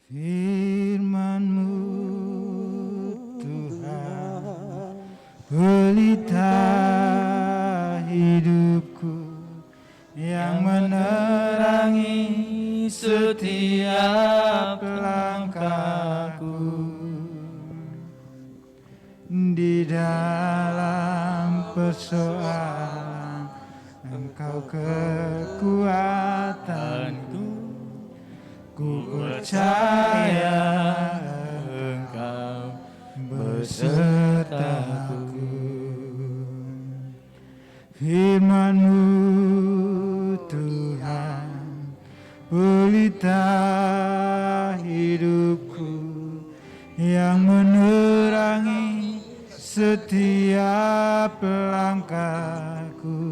Firman-Mu Tuhan, pelita hidupku yang menerangi setiap langkahku. Di dalam persoalan Engkau kekuatanku, ku percaya Engkau besertaku. Firman-Mu Tuhan, pelita hidupku yang menerangi setiap langkahku.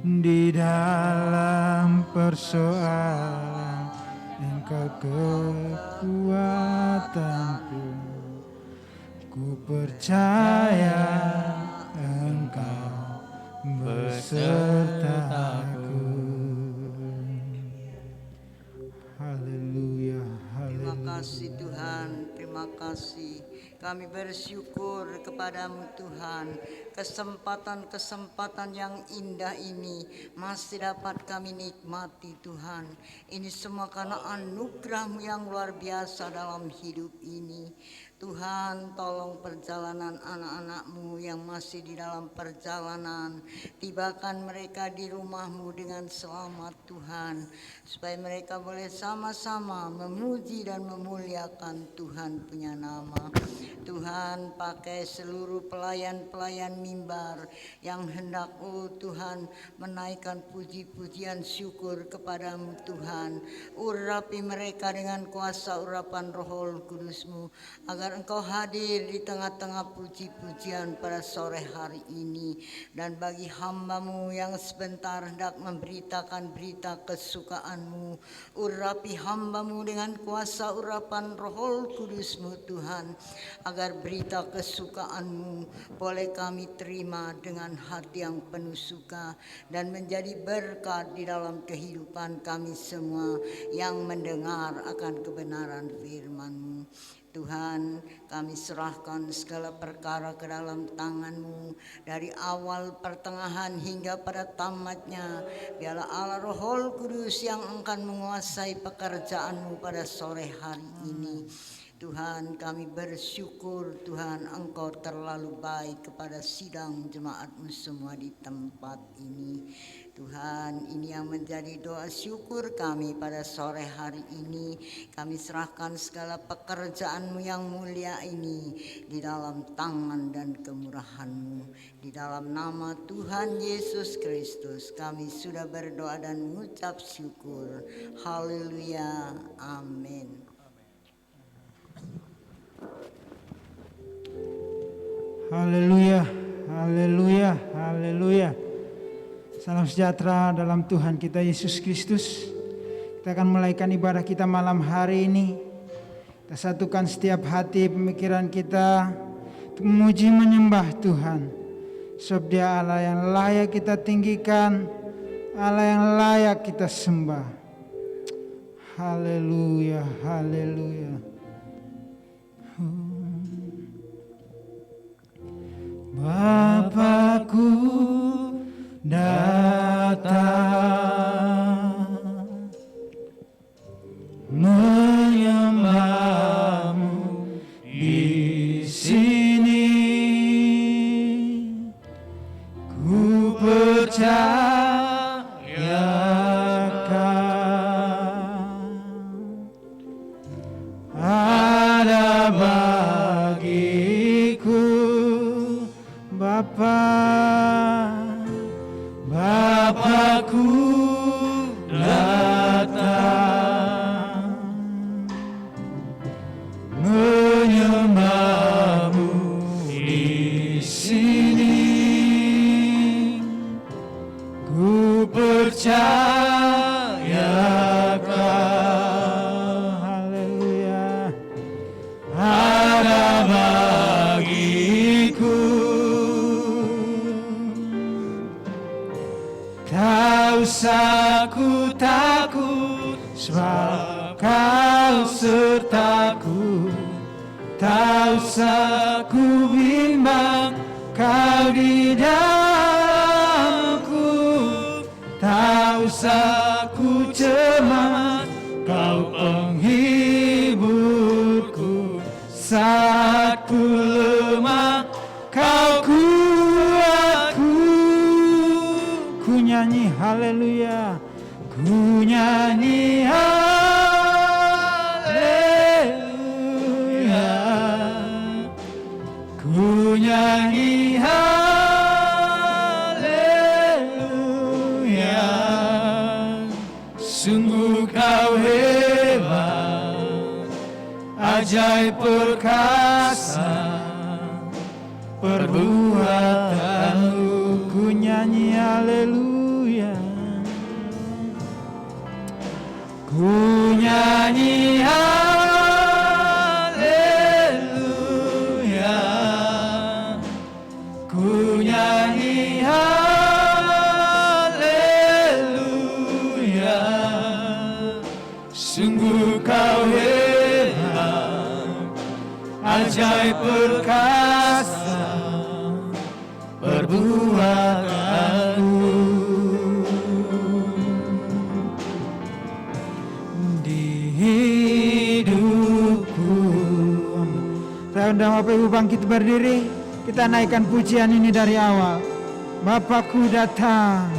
Di dalam persoalan Engkau kekuatanku, ku percaya Engkau besertaku. Haleluya, haleluya. Terima kasih Tuhan, terima kasih. Kami bersyukur kepadamu Tuhan, kesempatan-kesempatan yang indah ini masih dapat kami nikmati Tuhan. Ini semua karena anugerah-Mu yang luar biasa dalam hidup ini. Tuhan, tolong perjalanan anak-anak-Mu yang masih di dalam perjalanan. Tibakan mereka di rumah-Mu dengan selamat Tuhan. Supaya mereka boleh sama-sama memuji dan memuliakan Tuhan punya nama. Tuhan, pakai seluruh pelayan-pelayan mimbar yang hendak Tuhan menaikkan puji-pujian syukur kepadamu Tuhan. Urapi mereka dengan kuasa urapan Roh Kudus-Mu, agar Engkau hadir di tengah-tengah puji-pujian pada sore hari ini. Dan bagi hamba-Mu yang sebentar hendak memberitakan berita kesukaan-Mu, urapi hamba-Mu dengan kuasa urapan Roh Kudus-Mu Tuhan, agar berita kesukaan-Mu boleh kami terima dengan hati yang penuh suka dan menjadi berkat di dalam kehidupan kami semua yang mendengar akan kebenaran firman-Mu. Tuhan, kami serahkan segala perkara ke dalam tangan-Mu, dari awal, pertengahan hingga pada tamatnya. Biarlah Allah Roh Kudus yang akan menguasai pekerjaan-Mu pada sore hari ini. Tuhan, kami bersyukur Tuhan, Engkau terlalu baik kepada sidang jemaat-Mu semua di tempat ini. Tuhan, ini yang menjadi doa syukur kami pada sore hari ini. Kami serahkan segala pekerjaan-Mu yang mulia ini di dalam tangan dan kemurahan-Mu. Di dalam nama Tuhan Yesus Kristus kami sudah berdoa dan mengucap syukur. Haleluya, amin. Haleluya, haleluya, haleluya. Salam sejahtera dalam Tuhan kita Yesus Kristus. Kita akan mulaikan ibadah kita malam hari ini. Kita satukan setiap hati pemikiran kita untuk memuji menyembah Tuhan. Sebab Dia Allah yang layak kita tinggikan, Allah yang layak kita sembah. Haleluya, haleluya. Bapakku datang menyembah-Mu di sini. Ku percayakan ada bagiku Bapakku datang menyembah-Mu di sini. Ku percayakan, haleluya, ada bagiku. Tak usah ku takut sebab Kau sertaku. Tak usah ku bimbang, Kau di dalamku. Tak usah ku cemas, Kau penghiburku. Saat ku lemah, Kau kuatku. Ku nyanyi haleluya, ku nyanyi haleluya, ku nyanyi haleluya. Sungguh Kau hebat, ajaib perkasa perbuatanmu. Ku nyanyi haleluya, ku nyanyi haleluya, ku nyanyi haleluya. Sungguh Kau hebat, ajaib perkasa perbuatanmu. Di hidupku. Saya undang Bapak Ibu bangkit berdiri. Kita naikkan pujian ini dari awal. Bapakku datang.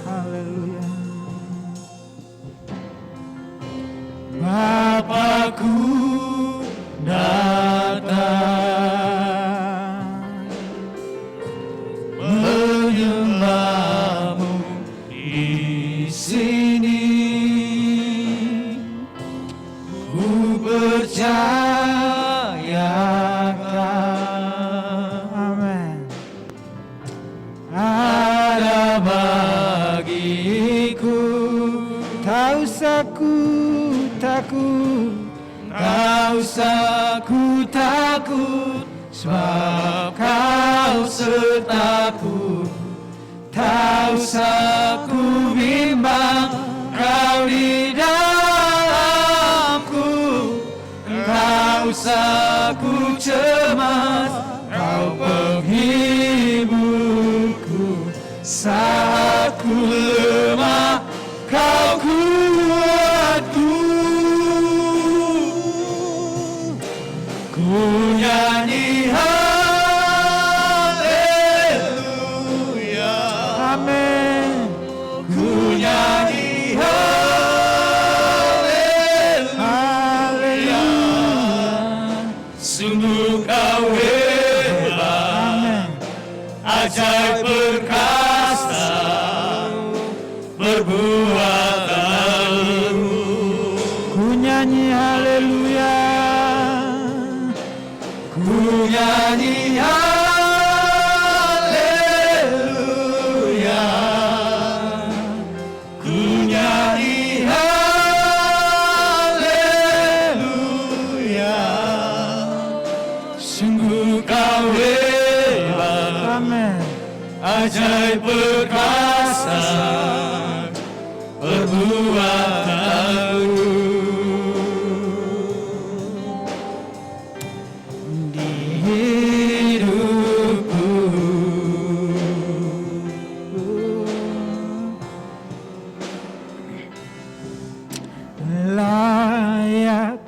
Haleluya. Bapakku datang menyembahmu di sini. Ku percayakan, amin, ada bagiku. Tak usah ku takut, tak usah ku takut, sebab Kau sertaku. Tak usah ku bimbang, Kau di dalamku. Tak usah ku cemas, Kau penghiburku. Saat ku lemah, Kau kuatku. Ku nyanyi haleluya, amin. Ku nyanyi haleluya. Sungguh Kau hebat, amin, ajaib perkasa perbuatanmu. Ku nyanyi haleluya, ku nyanyi haleluya, ku nyanyi haleluya. Sungguh Kau hebat, amin, ajaib perkasa perbuatanmu. Di hidupku layak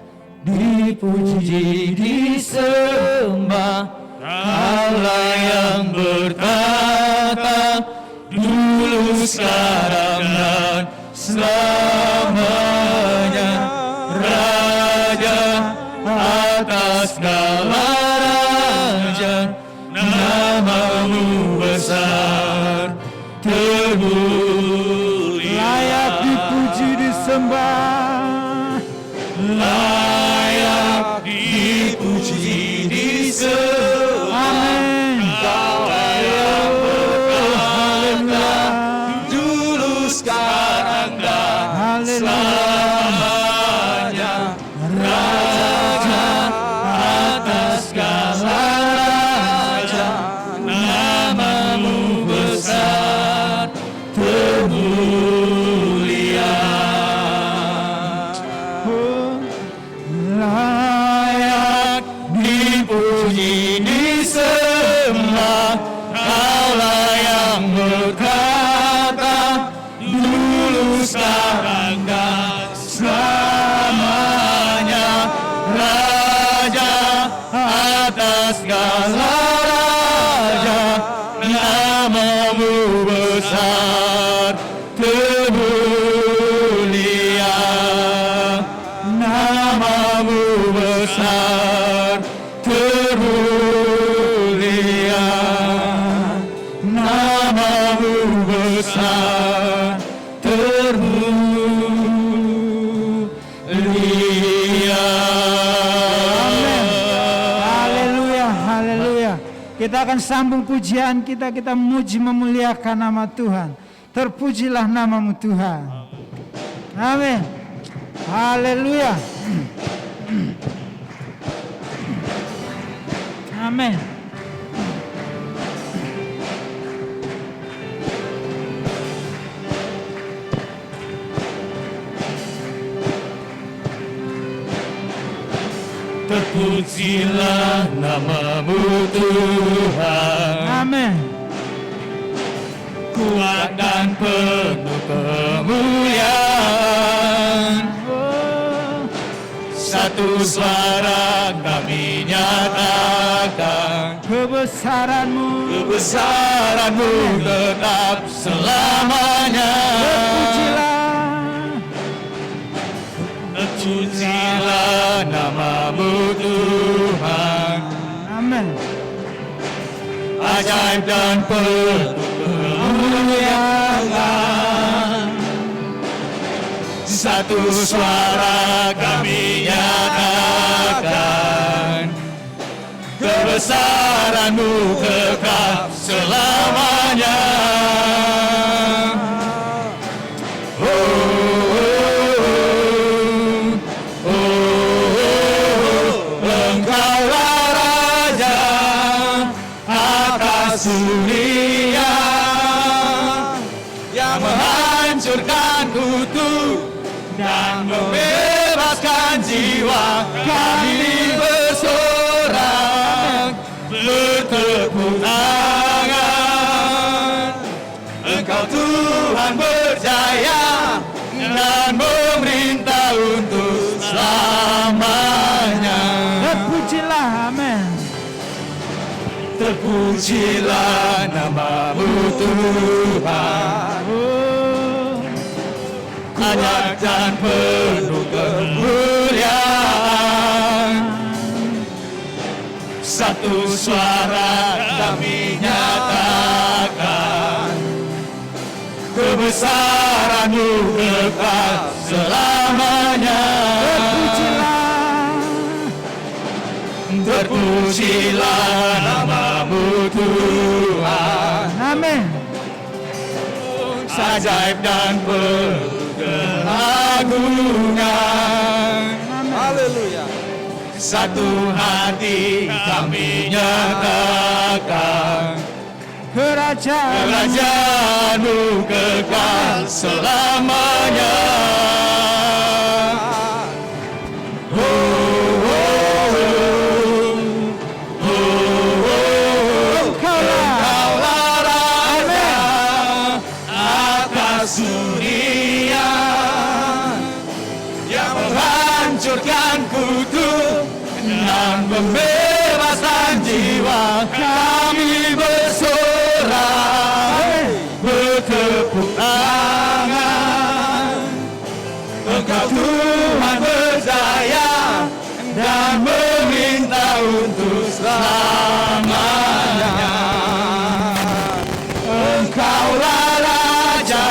dipuji, disembah Allah yang bertata dulu, sekarang, dan selamanya. Raja atas segala raja, namamu besar termulia. Layak dipuji, disembah, layak dipuji, disembah. Amin. Kau yang berkata dulu, sekarang, dan selamanya. Raja atas segala raja, namamu besar termulia. Engkaulah Raja, namamu besar termulia, namamu besar termulia, namamu besar termulia. Haleluya, haleluya. Kita akan sambung pujian kita, kita memuji memuliakan nama Tuhan. Terpujilah namamu Tuhan. Amin. Haleluya. Amin. Terpujilah namamu Tuhan, Amin. kuat dan penuh kemuliaan. Satu suara kami nyatakan, Kebesaranmu, kebesaranmu tetap selamanya. Terpujilah namamu Tuhan, Amin. ajaib dan penuh kemuliaan. Satu suara kami nyatakan, kebesaranmu kekal selamanya. Engkaulah Raja atas dunia, yang menghancurkan kutuk dan membebaskan jiwa. Kami bersorak, bertepuk tangan. Engkau Tuhan berjaya dan memerintah untuk selamanya. Terpujilah, amin. Terpujilah namamu Tuhan, ajaib dan penuh kemuliaan. Satu suara kami nyatakan, kebesaranmu kekal selamanya. Terpujilah namamu Tuhan, Amin. ajaib dan penuh keagungan. Haleluya. Satu hati kami nyatakan, kerajaanmu kekal selamanya. Engkaulah Raja atas dunia, yang menghancurkan kutuk dan membebaskan jiwa. Kami bersorak, bertepuk tangan. Engkau Tuhan berjaya dan meminta untuk selamanya. Engkaulah Raja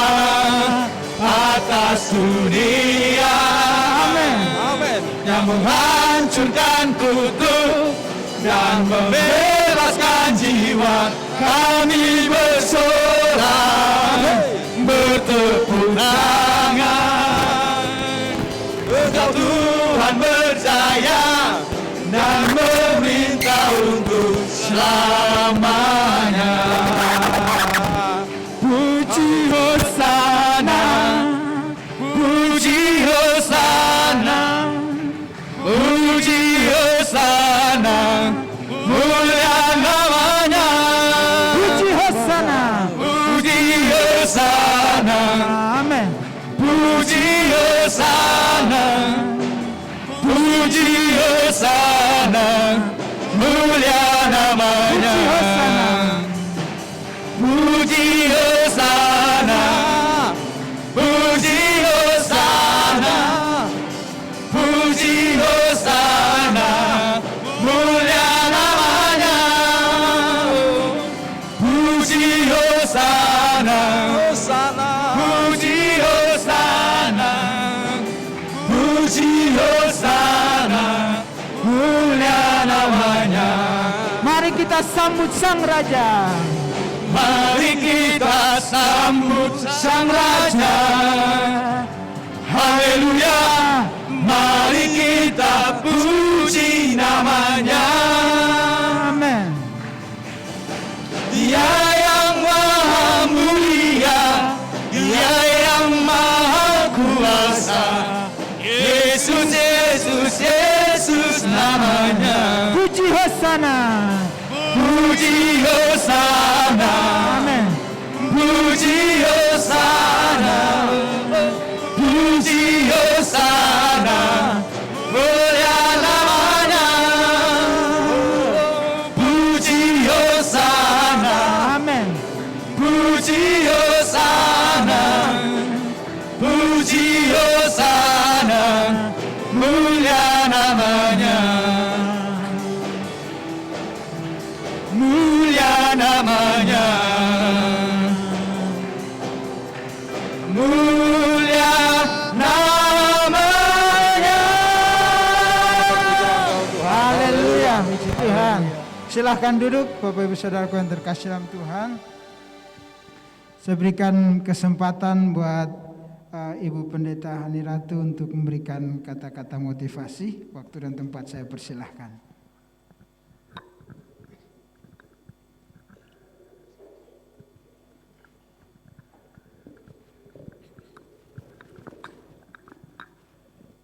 atas dunia, Amin. yang menghancurkan kutuk dan membebaskan jiwa. Kami bersorak, bertepuk tangan. Engkau Tuhan berjaya dan memerintah untuk selamanya. Puji Hosana, puji Hosana, puji Hosana, mulia namanya. Puji Hosana. Puji Hosana, Amin. puji Hosana, puji Hosana, mulia kita sambut Sang Raja. Mari kita sambut Sang Raja. Haleluya. Mari kita puji namanya. Amin. Dia yang maha mulia, Dia yang maha kuasa. Yesus, Yesus, Yesus namanya. Puji Hosana. Puji Hosana. Amin. Puji Hosana. Puji Hosana. Mulia namanya. Puji Hosana. Amin. Puji Hosana. Puji Hosana. Mulia namanya. Mulia namanya. Mulia namanya. Haleluya. Puji Tuhan. Silahkan duduk Bapak Ibu Saudaraku yang terkasih dalam Tuhan. Saya berikan kesempatan buat Ibu Pendeta Hani Ratu untuk memberikan kata-kata motivasi. Waktu dan tempat saya persilahkan.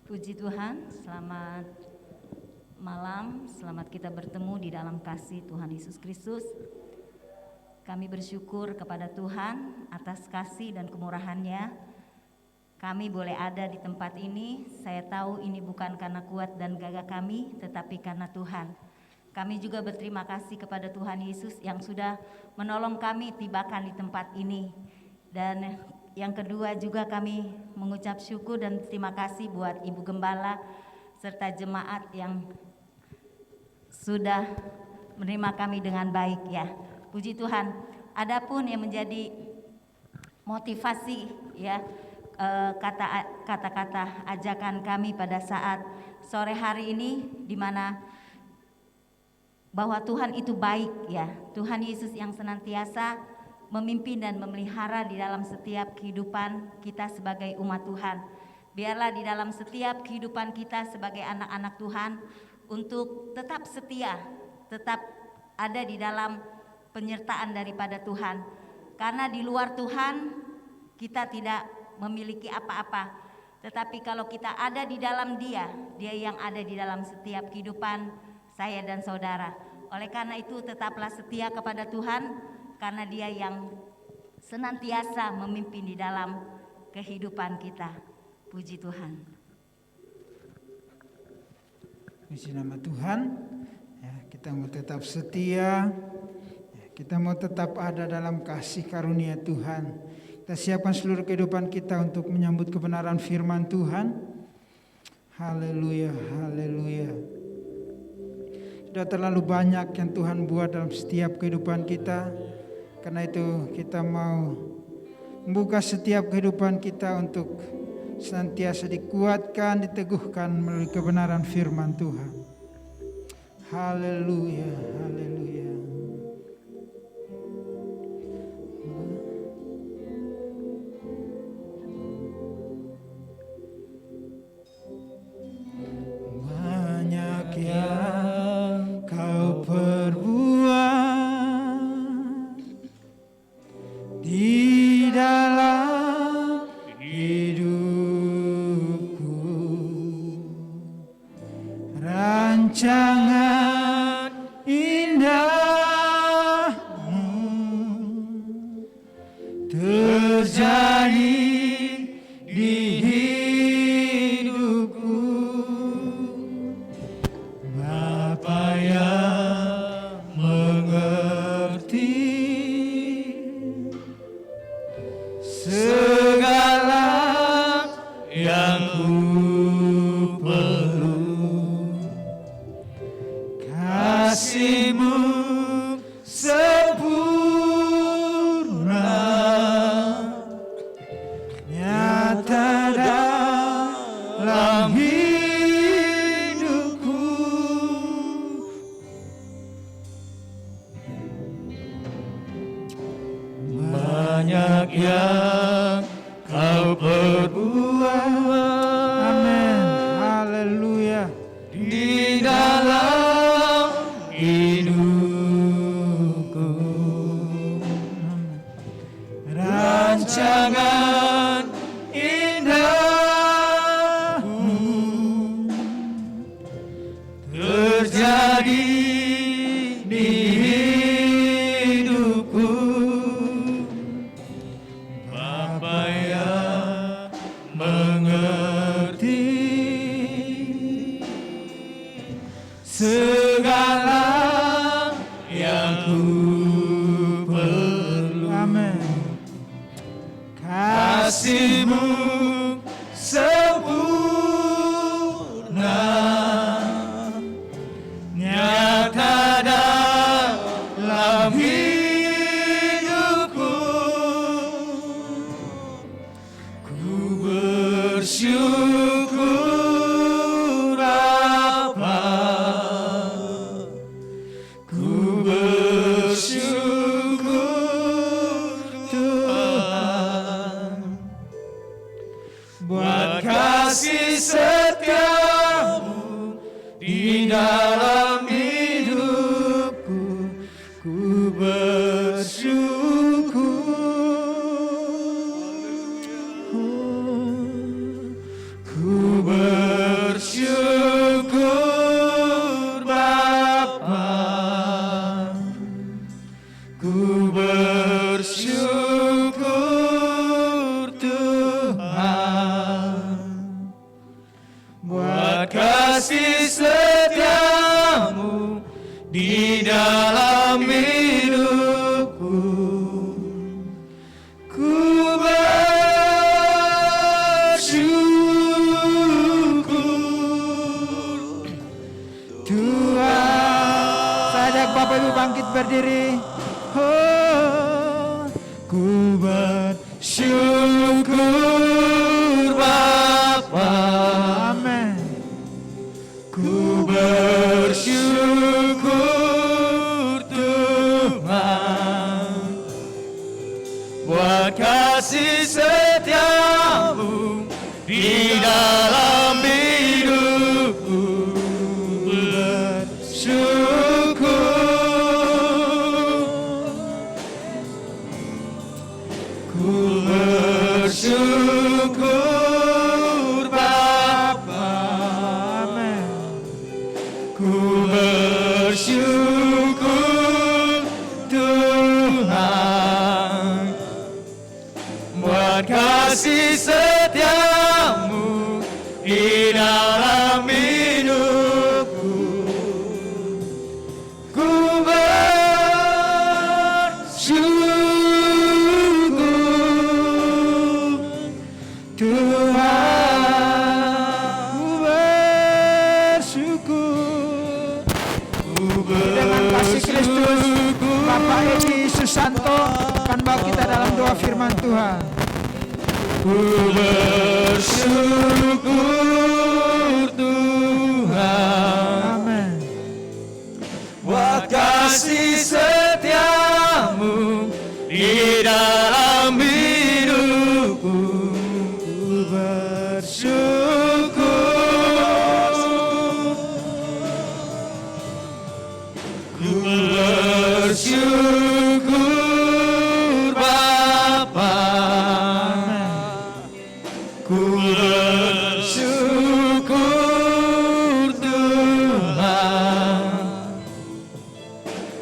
Puji Tuhan, selamat malam, selamat kita bertemu di dalam kasih Tuhan Yesus Kristus. Kami bersyukur kepada Tuhan atas kasih dan kemurahan-Nya. Kami boleh ada di tempat ini, saya tahu ini bukan karena kuat dan gagah kami, tetapi karena Tuhan. Kami juga berterima kasih kepada Tuhan Yesus yang sudah menolong kami tibakan di tempat ini. Dan yang kedua juga kami mengucap syukur dan terima kasih buat Ibu Gembala serta jemaat yang sudah menerima kami dengan baik ya. Puji Tuhan. Adapun yang menjadi motivasi ya, kata-kata ajakan kami pada saat sore hari ini, di mana bahwa Tuhan itu baik ya. Tuhan Yesus yang senantiasa memimpin dan memelihara di dalam setiap kehidupan kita sebagai umat Tuhan. Biarlah di dalam setiap kehidupan kita sebagai anak-anak Tuhan untuk tetap setia, tetap ada di dalam penyertaan daripada Tuhan. Karena di luar Tuhan kita tidak memiliki apa-apa. Tetapi kalau kita ada di dalam Dia, Dia yang ada di dalam setiap kehidupan saya dan saudara. Oleh karena itu tetaplah setia kepada Tuhan, karena Dia yang senantiasa memimpin di dalam kehidupan kita. Puji Tuhan. Puji nama Tuhan. Ya, kita mau tetap setia. Ya, kita mau tetap ada dalam kasih karunia Tuhan. Kita siapkan seluruh kehidupan kita untuk menyambut kebenaran firman Tuhan. Haleluya, haleluya. Sudah terlalu banyak yang Tuhan buat dalam setiap kehidupan kita. Karena itu kita mau membuka setiap kehidupan kita untuk senantiasa dikuatkan, diteguhkan melalui kebenaran firman Tuhan. Haleluya, haleluya. Banyak yang kau perbuat di dalam hidupku, rancangan indahmu terjadi di hidupku. Bapa yang mengerti segala yang ku perlu, kasih-Mu sempurna banyak yang kau perbuat. Amin. Haleluya. Di dalam hidupku, rancangan indahmu terjadi di hidupku. Bapa yang mengerti segala yang ku perlu. Amin. Kasih-Mu sempurna, nyata dalam hidupku. Ku bersyukur Bapa, ku bersyukur Tuhan, buat kasih setiamu di dalam hidupku. Ku bersyukur, ku bersyukur Bapa, ku bersyukur Tuhan, buat kasih setiamu di dalam hidupku. Ku bersyukur Tuhan. Saya ajak Bapak Ibu bangkit berdiri. Oh, Ku bersyukur Bapa, amin. ku bersyukur Tuhan, buat kasih setiamu di dalam hidupku. Ku bersyukur Bapa, Amin. ku bersyukur Tuhan, buat kasih setiamu di dalam hidupku. Ku bersyukur Tuhan, Ku bersyukur. Dengan kasih Kristus, Bapak Edi Susanto akan bawa kita dalam doa firman Tuhan. ku bersyukur Tuhan, Amin. buat kasih setiamu di dalam hidupku. Ku bersyukur, ku bersyukur Bapa, ku bersyukur Tuhan,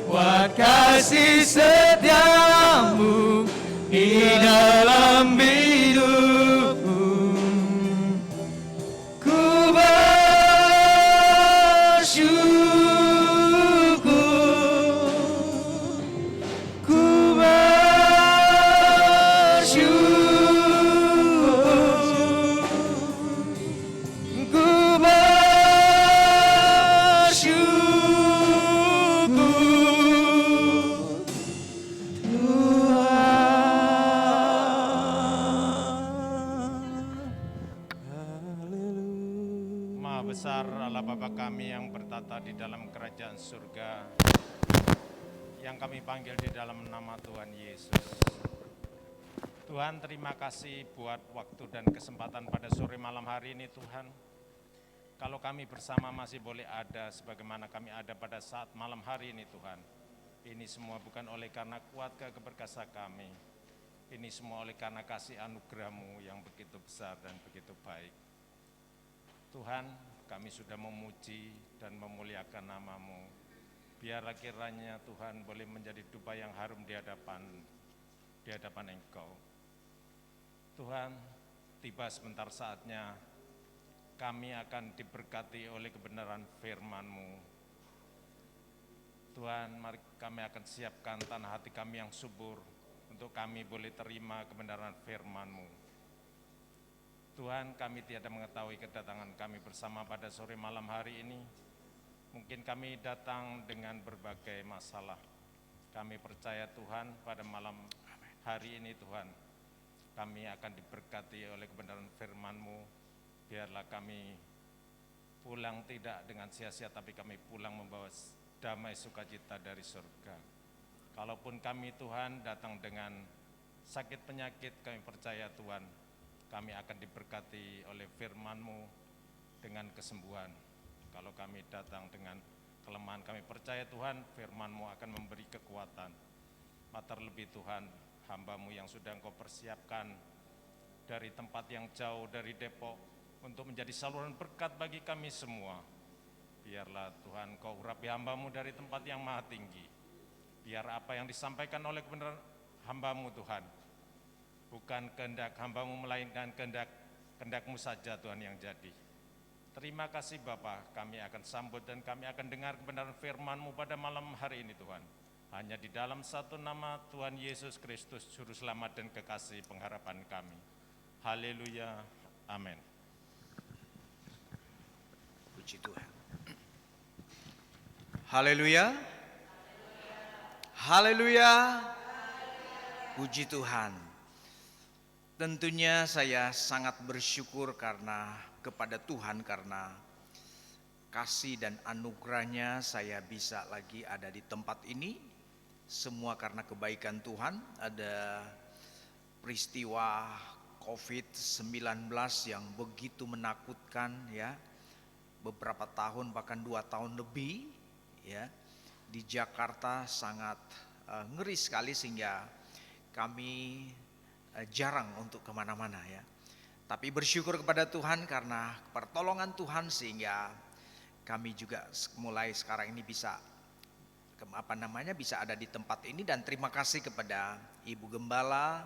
buat kasih setiamu di dalam hidupku. Ku bersyukur, ku bersyukur, ku bersyukur Maha besar Allah Bapa kami yang bertata di dalam kerajaan surga, yang kami panggil di dalam nama Tuhan Yesus. Tuhan, terima kasih buat waktu dan kesempatan pada sore malam hari ini Tuhan. Kalau kami bersama masih boleh ada sebagaimana kami ada pada saat malam hari ini Tuhan. Ini semua bukan oleh karena kuat keberkasa kami. Ini semua oleh karena kasih anugerah-Mu yang begitu besar dan begitu baik. Tuhan, kami sudah memuji dan memuliakan nama-Mu. Biarlah kiranya Tuhan boleh menjadi dupa yang harum di hadapan Engkau. Tuhan, tiba sebentar saatnya kami akan diberkati oleh kebenaran firman-Mu. Tuhan, mari kami akan siapkan tanah hati kami yang subur untuk kami boleh terima kebenaran firman-Mu. Tuhan, kami tiada mengetahui kedatangan kami bersama pada sore malam hari ini. Mungkin kami datang dengan berbagai masalah. Kami percaya Tuhan pada malam hari ini Tuhan, kami akan diberkati oleh kebenaran firman-Mu. Biarlah kami pulang tidak dengan sia-sia, tapi kami pulang membawa damai sukacita dari surga. Kalaupun kami Tuhan datang dengan sakit penyakit, kami percaya Tuhan, kami akan diberkati oleh firman-Mu dengan kesembuhan. Kalau kami datang dengan kelemahan, kami percaya Tuhan, firman-Mu akan memberi kekuatan. Terlebih Tuhan, hamba-Mu yang sudah Engkau persiapkan dari tempat yang jauh dari Depok untuk menjadi saluran berkat bagi kami semua. Biarlah Tuhan Kau urapi hamba-Mu dari tempat yang maha tinggi. Biar apa yang disampaikan oleh kebenaran hamba-Mu Tuhan, bukan kehendak hamba-Mu melainkan kehendak-Mu saja Tuhan yang jadi. Terima kasih Bapa, kami akan sambut dan kami akan dengar kebenaran firman-Mu pada malam hari ini Tuhan. Hanya di dalam satu nama Tuhan Yesus Kristus, Juru Selamat dan Kekasih pengharapan kami. Haleluya, amin. Puji Tuhan. Haleluya. Haleluya. Puji Tuhan. Tentunya saya sangat bersyukur kepada Tuhan karena kasih dan anugerahnya saya bisa lagi ada di tempat ini. Semua karena kebaikan Tuhan. Ada peristiwa COVID-19 yang begitu menakutkan ya. Beberapa tahun bahkan 2 tahun lebih ya. Di Jakarta sangat ngeri sekali sehingga kami jarang untuk kemana-mana ya. Tapi bersyukur kepada Tuhan karena pertolongan Tuhan sehingga kami juga mulai sekarang ini bisa bisa ada di tempat ini. Dan terima kasih kepada Ibu Gembala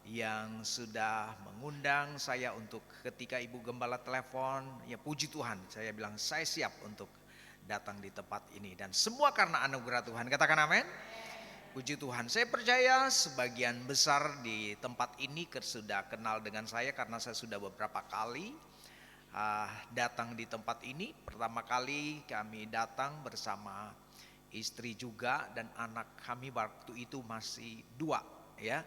yang sudah mengundang saya untuk ketika Ibu Gembala telepon, ya puji Tuhan, saya bilang saya siap untuk datang di tempat ini dan semua karena anugerah Tuhan. Katakan amin. Puji Tuhan. Saya percaya sebagian besar di tempat ini sudah kenal dengan saya karena saya sudah beberapa kali datang di tempat ini. Pertama kali kami datang bersama istri juga dan anak kami waktu itu masih 2 ya.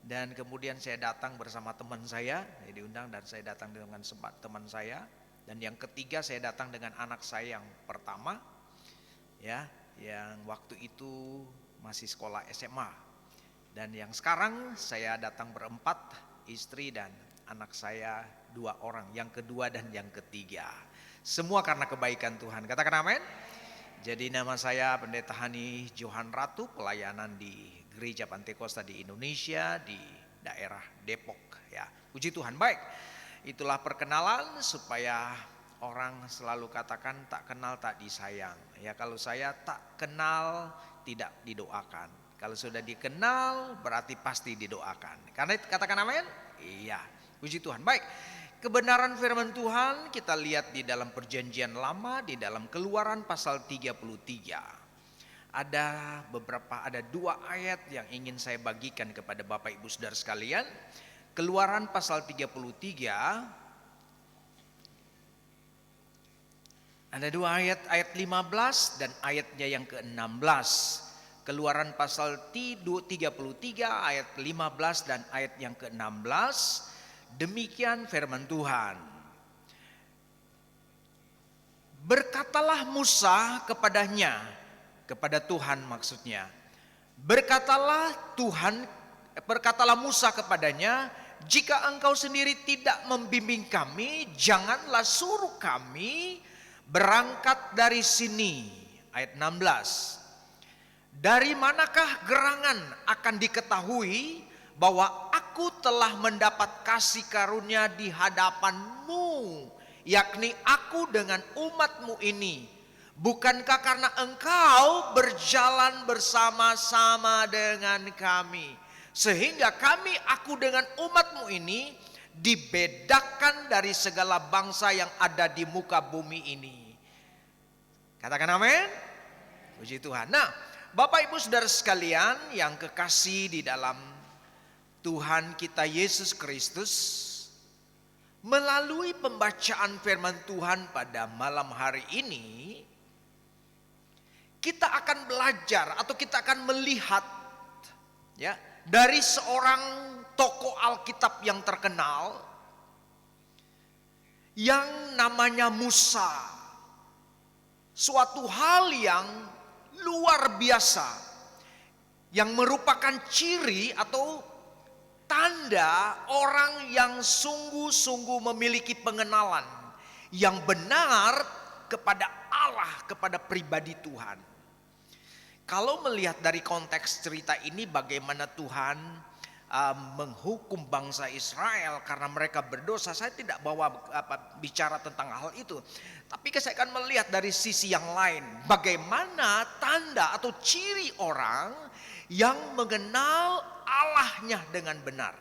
Dan kemudian saya datang bersama teman saya, diundang dan saya datang dengan teman saya. Dan yang ketiga saya datang dengan anak saya yang pertama, ya, yang waktu itu masih sekolah SMA. Dan yang sekarang saya datang berempat, istri dan anak saya 2 orang, yang kedua dan yang ketiga. Semua karena kebaikan Tuhan. Katakan amin. Jadi nama saya Pendeta Hani Johan Ratu, pelayanan di Gereja Pantekosta di Indonesia di daerah Depok ya. Puji Tuhan. Baik. Itulah perkenalan supaya orang selalu katakan tak kenal tak disayang. Ya kalau saya tak kenal tidak didoakan. Kalau sudah dikenal berarti pasti didoakan. Karena katakan amin? Iya. Puji Tuhan. Baik. Kebenaran firman Tuhan kita lihat di dalam Perjanjian Lama di dalam Keluaran pasal 33. Ada 2 ayat yang ingin saya bagikan kepada Bapak Ibu Saudara sekalian. Keluaran pasal 33 ada 2 ayat 15 dan ayatnya yang ke-16. Keluaran pasal 33 ayat 15 dan ayat yang ke-16. Demikian firman Tuhan. Berkatalah Musa kepadanya, kepada Tuhan maksudnya. Berkatalah Tuhan berkatalah Musa kepadanya, jika engkau sendiri tidak membimbing kami, janganlah suruh kami berangkat dari sini. Ayat 16. Dari manakah gerangan akan diketahui bahwa aku telah mendapat kasih karunia di hadapanmu, yakni aku dengan umatmu ini. Bukankah karena engkau berjalan bersama-sama dengan kami, sehingga aku dengan umatmu ini dibedakan dari segala bangsa yang ada di muka bumi ini. Katakan amin. Puji Tuhan. Nah, Bapak Ibu Saudara sekalian yang kekasih di dalam Tuhan kita Yesus Kristus, melalui pembacaan firman Tuhan pada malam hari ini, kita akan belajar atau kita akan melihat ya dari seorang tokoh Alkitab yang terkenal yang namanya Musa. Suatu hal yang luar biasa yang merupakan ciri atau tanda orang yang sungguh-sungguh memiliki pengenalan yang benar kepada Allah, kepada pribadi Tuhan. Kalau melihat dari konteks cerita ini bagaimana Tuhan menghukum bangsa Israel karena mereka berdosa, saya tidak bicara tentang hal itu. Tapi saya akan melihat dari sisi yang lain, bagaimana tanda atau ciri orang yang mengenal Allahnya dengan benar.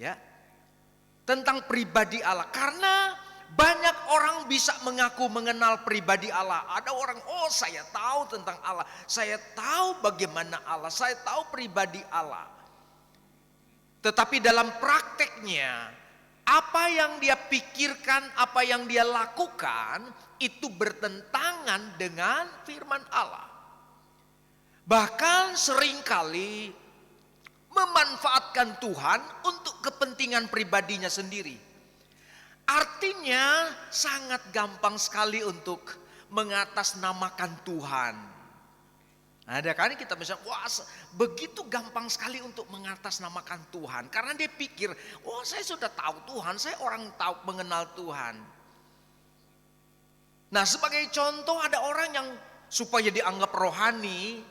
Ya. Tentang pribadi Allah, karena banyak orang bisa mengaku mengenal pribadi Allah. Ada orang, saya tahu tentang Allah, saya tahu bagaimana Allah, saya tahu pribadi Allah. Tetapi dalam prakteknya, apa yang dia pikirkan, apa yang dia lakukan, itu bertentangan dengan firman Allah. Bahkan seringkali memanfaatkan Tuhan untuk kepentingan pribadinya sendiri. Artinya sangat gampang sekali untuk mengatasnamakan Tuhan. Ada kali kita bisa, begitu gampang sekali untuk mengatasnamakan Tuhan. Karena dia pikir, saya sudah tahu Tuhan, saya orang tahu mengenal Tuhan. Nah, sebagai contoh ada orang yang supaya dianggap rohani,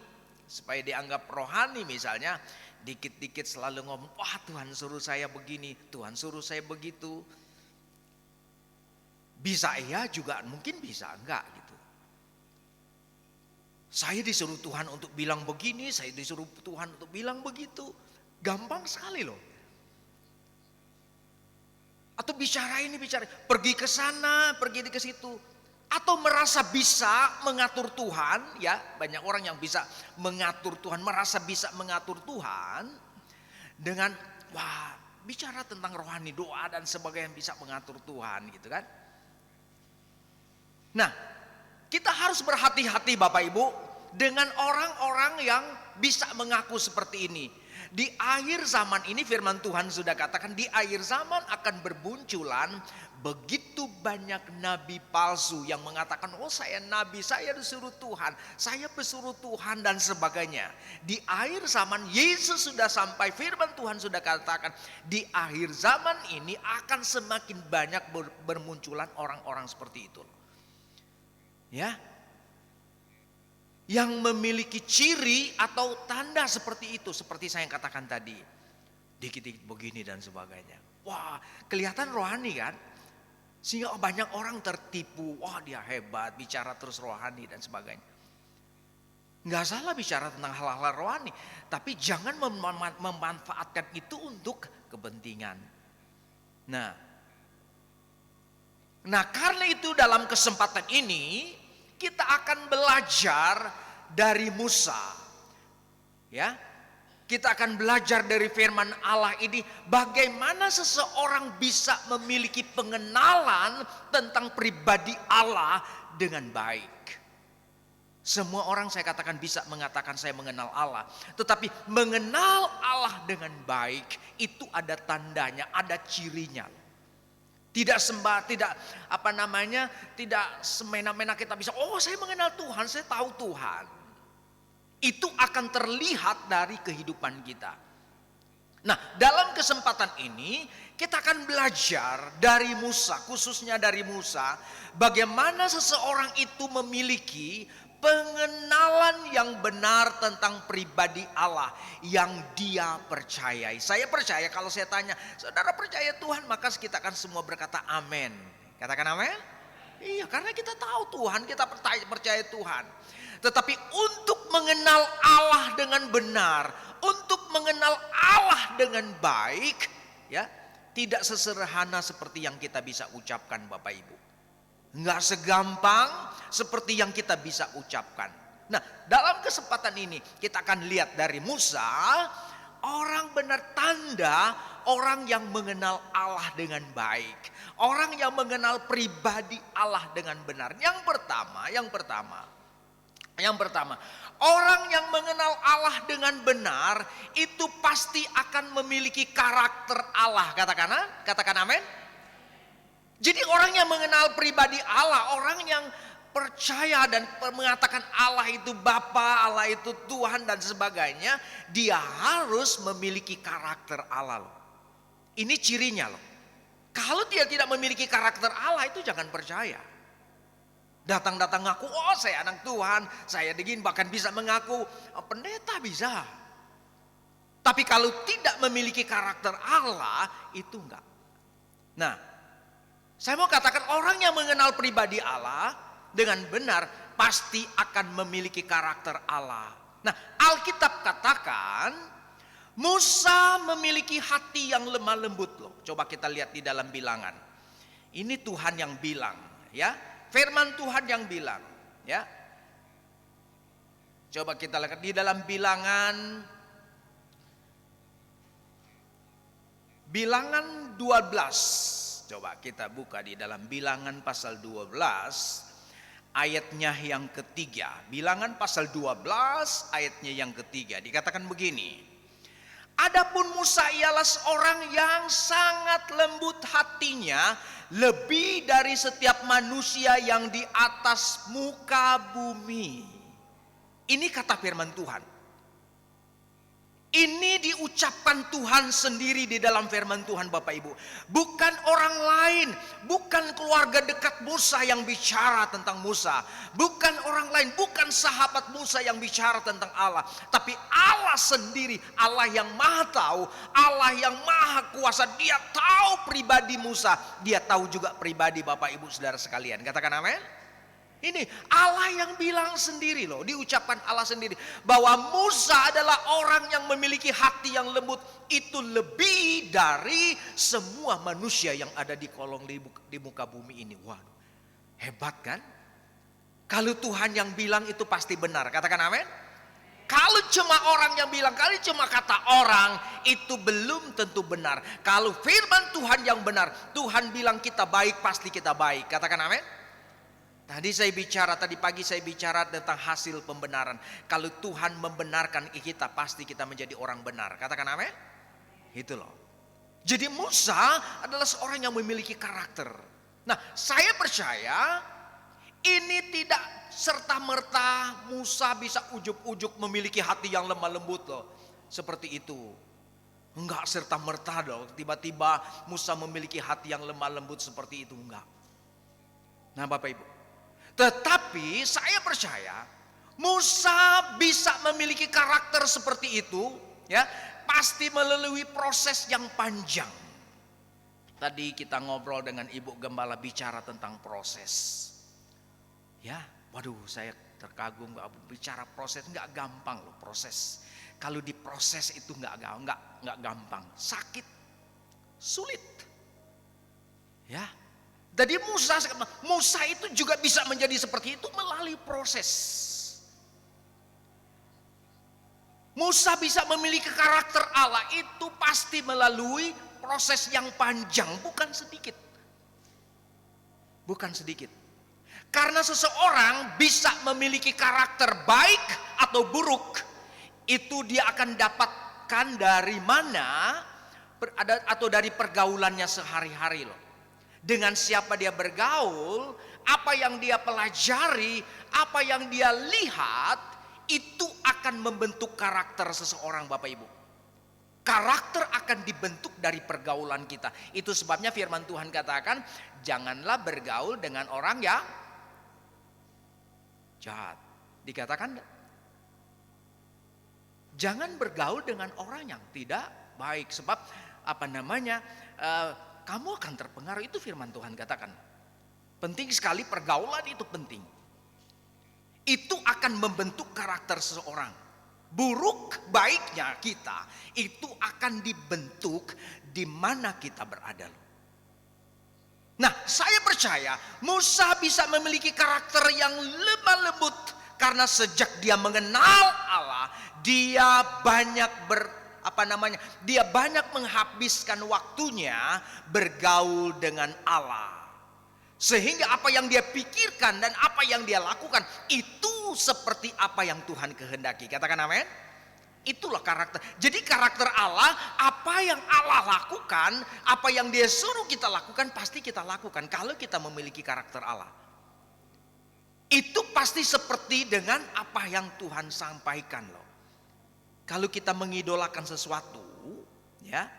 misalnya, dikit-dikit selalu ngomong, Tuhan suruh saya begini, Tuhan suruh saya begitu. Bisa iya juga, mungkin bisa enggak gitu. Saya disuruh Tuhan untuk bilang begini, saya disuruh Tuhan untuk bilang begitu. Gampang sekali loh. Atau bicara ini, pergi ke sana, pergi ke situ. Atau merasa bisa mengatur Tuhan, ya banyak orang yang bisa mengatur Tuhan, merasa bisa mengatur Tuhan dengan bicara tentang rohani, doa dan sebagainya bisa mengatur Tuhan gitu kan. Nah, kita harus berhati-hati Bapak Ibu dengan orang-orang yang bisa mengaku seperti ini. Di akhir zaman ini firman Tuhan sudah katakan, di akhir zaman akan berbunculan begitu banyak nabi palsu yang mengatakan, saya nabi, saya disuruh Tuhan, saya pesuruh Tuhan dan sebagainya. Di akhir zaman Yesus sudah sampai, firman Tuhan sudah katakan, di akhir zaman ini akan semakin banyak bermunculan orang-orang seperti itu. Ya, yang memiliki ciri atau tanda seperti itu, seperti saya yang katakan tadi, dikit-dikit begini dan sebagainya. Kelihatan rohani kan, sehingga banyak orang tertipu. Dia hebat, bicara terus rohani dan sebagainya. Nggak salah bicara tentang hal-hal rohani, tapi jangan memanfaatkan itu untuk kepentingan. Nah, karena itu dalam kesempatan ini kita akan belajar dari Musa. Ya. Kita akan belajar dari firman Allah ini bagaimana seseorang bisa memiliki pengenalan tentang pribadi Allah dengan baik. Semua orang saya katakan bisa mengatakan saya mengenal Allah, tetapi mengenal Allah dengan baik itu ada tandanya, ada cirinya. Tidak semena-mena kita bisa, saya mengenal Tuhan, saya tahu Tuhan. Itu akan terlihat dari kehidupan kita. Nah, dalam kesempatan ini kita akan belajar dari Musa, khususnya dari Musa, bagaimana seseorang itu memiliki pengenalan yang benar tentang pribadi Allah yang dia percayai. Saya percaya, kalau saya tanya, saudara percaya Tuhan, maka kita akan semua berkata amin. Katakan amin. Iya, karena kita tahu Tuhan, kita percaya Tuhan. Tetapi untuk mengenal Allah dengan benar, untuk mengenal Allah dengan baik, ya, tidak sesederhana seperti yang kita bisa ucapkan, Bapak Ibu. Enggak segampang seperti yang kita bisa ucapkan. Nah, dalam kesempatan ini kita akan lihat dari Musa, orang benar tanda orang yang mengenal Allah dengan baik, orang yang mengenal pribadi Allah dengan benar. Yang pertama, orang yang mengenal Allah dengan benar itu pasti akan memiliki karakter Allah. Katakan amin. Jadi orang yang mengenal pribadi Allah, orang yang percaya dan mengatakan Allah itu Bapa, Allah itu Tuhan dan sebagainya, dia harus memiliki karakter Allah loh. Ini cirinya loh. Kalau dia tidak memiliki karakter Allah, itu jangan percaya. Datang-datang ngaku, oh saya anak Tuhan, saya digin, bahkan bisa mengaku pendeta bisa. Tapi kalau tidak memiliki karakter Allah, itu enggak. Nah, saya mau katakan orang yang mengenal pribadi Allah dengan benar pasti akan memiliki karakter Allah. Nah, Alkitab katakan Musa memiliki hati yang lemah lembut loh. Coba kita lihat di dalam Bilangan. Ini Tuhan yang bilang, ya. Firman Tuhan yang bilang, ya. Coba kita lihat di dalam Bilangan 12. Coba kita buka di dalam Bilangan pasal 12 ayatnya yang ketiga. Bilangan pasal 12 ayatnya yang ketiga. Dikatakan begini. Adapun Musa ialah seorang yang sangat lembut hatinya, lebih dari setiap manusia yang di atas muka bumi. Ini kata firman Tuhan. Ini diucapkan Tuhan sendiri di dalam firman Tuhan, Bapak Ibu. Bukan orang lain, bukan keluarga dekat Musa yang bicara tentang Musa. Bukan orang lain, bukan sahabat Musa yang bicara tentang Allah. Tapi Allah sendiri, Allah yang maha tahu, Allah yang maha kuasa. Dia tahu pribadi Musa, dia tahu juga pribadi Bapak Ibu Saudara sekalian. Katakan amin. Ini Allah yang bilang sendiri loh, diucapkan Allah sendiri bahwa Musa adalah orang yang memiliki hati yang lembut. Itu lebih dari semua manusia yang ada di kolong di muka bumi ini. Waduh, hebat kan? Kalau Tuhan yang bilang itu pasti benar. Katakan amin. Kalau cuma orang yang bilang, kalau cuma kata orang, itu belum tentu benar. Kalau firman Tuhan yang benar, Tuhan bilang kita baik, pasti kita baik. Katakan amin. Tadi pagi saya bicara tentang hasil pembenaran. Kalau Tuhan membenarkan kita, pasti kita menjadi orang benar. Katakan amin. Itu loh. Jadi Musa adalah seorang yang memiliki karakter. Nah, saya percaya ini tidak serta-merta Musa bisa ujuk-ujuk memiliki hati yang lemah lembut loh. Seperti itu. Enggak serta-merta dong. Tiba-tiba Musa memiliki hati yang lemah lembut seperti itu. Enggak. Nah, Bapak Ibu. Tetapi saya percaya Musa bisa memiliki karakter seperti itu, ya, pasti melalui proses yang panjang. Tadi kita ngobrol dengan Ibu Gembala bicara tentang proses. Ya, waduh saya terkagum bicara proses, nggak gampang loh proses. Kalau diproses itu nggak gampang, sakit, sulit. Ya. Jadi Musa itu juga bisa menjadi seperti itu melalui proses. Musa bisa memiliki karakter Allah itu pasti melalui proses yang panjang, bukan sedikit. Bukan sedikit. Karena seseorang bisa memiliki karakter baik atau buruk, itu dia akan dapatkan dari mana atau dari pergaulannya sehari-hari loh. Dengan siapa dia bergaul, apa yang dia pelajari, apa yang dia lihat, itu akan membentuk karakter seseorang, Bapak Ibu. Karakter akan dibentuk dari pergaulan kita. Itu sebabnya firman Tuhan katakan, janganlah bergaul dengan orang yang jahat. Dikatakan, jangan bergaul dengan orang yang tidak baik. Sebab kamu akan terpengaruh. Itu firman Tuhan katakan. Penting sekali, pergaulan itu penting. Itu akan membentuk karakter seseorang. Buruk baiknya kita itu akan dibentuk di mana kita berada. Nah, saya percaya Musa bisa memiliki karakter yang lemah lembut karena sejak dia mengenal Allah, dia banyak dia banyak menghabiskan waktunya bergaul dengan Allah. Sehingga apa yang dia pikirkan dan apa yang dia lakukan itu seperti apa yang Tuhan kehendaki. Katakan amin. Itulah karakter. Jadi karakter Allah, apa yang Allah lakukan, apa yang dia suruh kita lakukan, pasti kita lakukan kalau kita memiliki karakter Allah. Itu pasti seperti dengan apa yang Tuhan sampaikan loh. Kalau kita mengidolakan sesuatu, ya,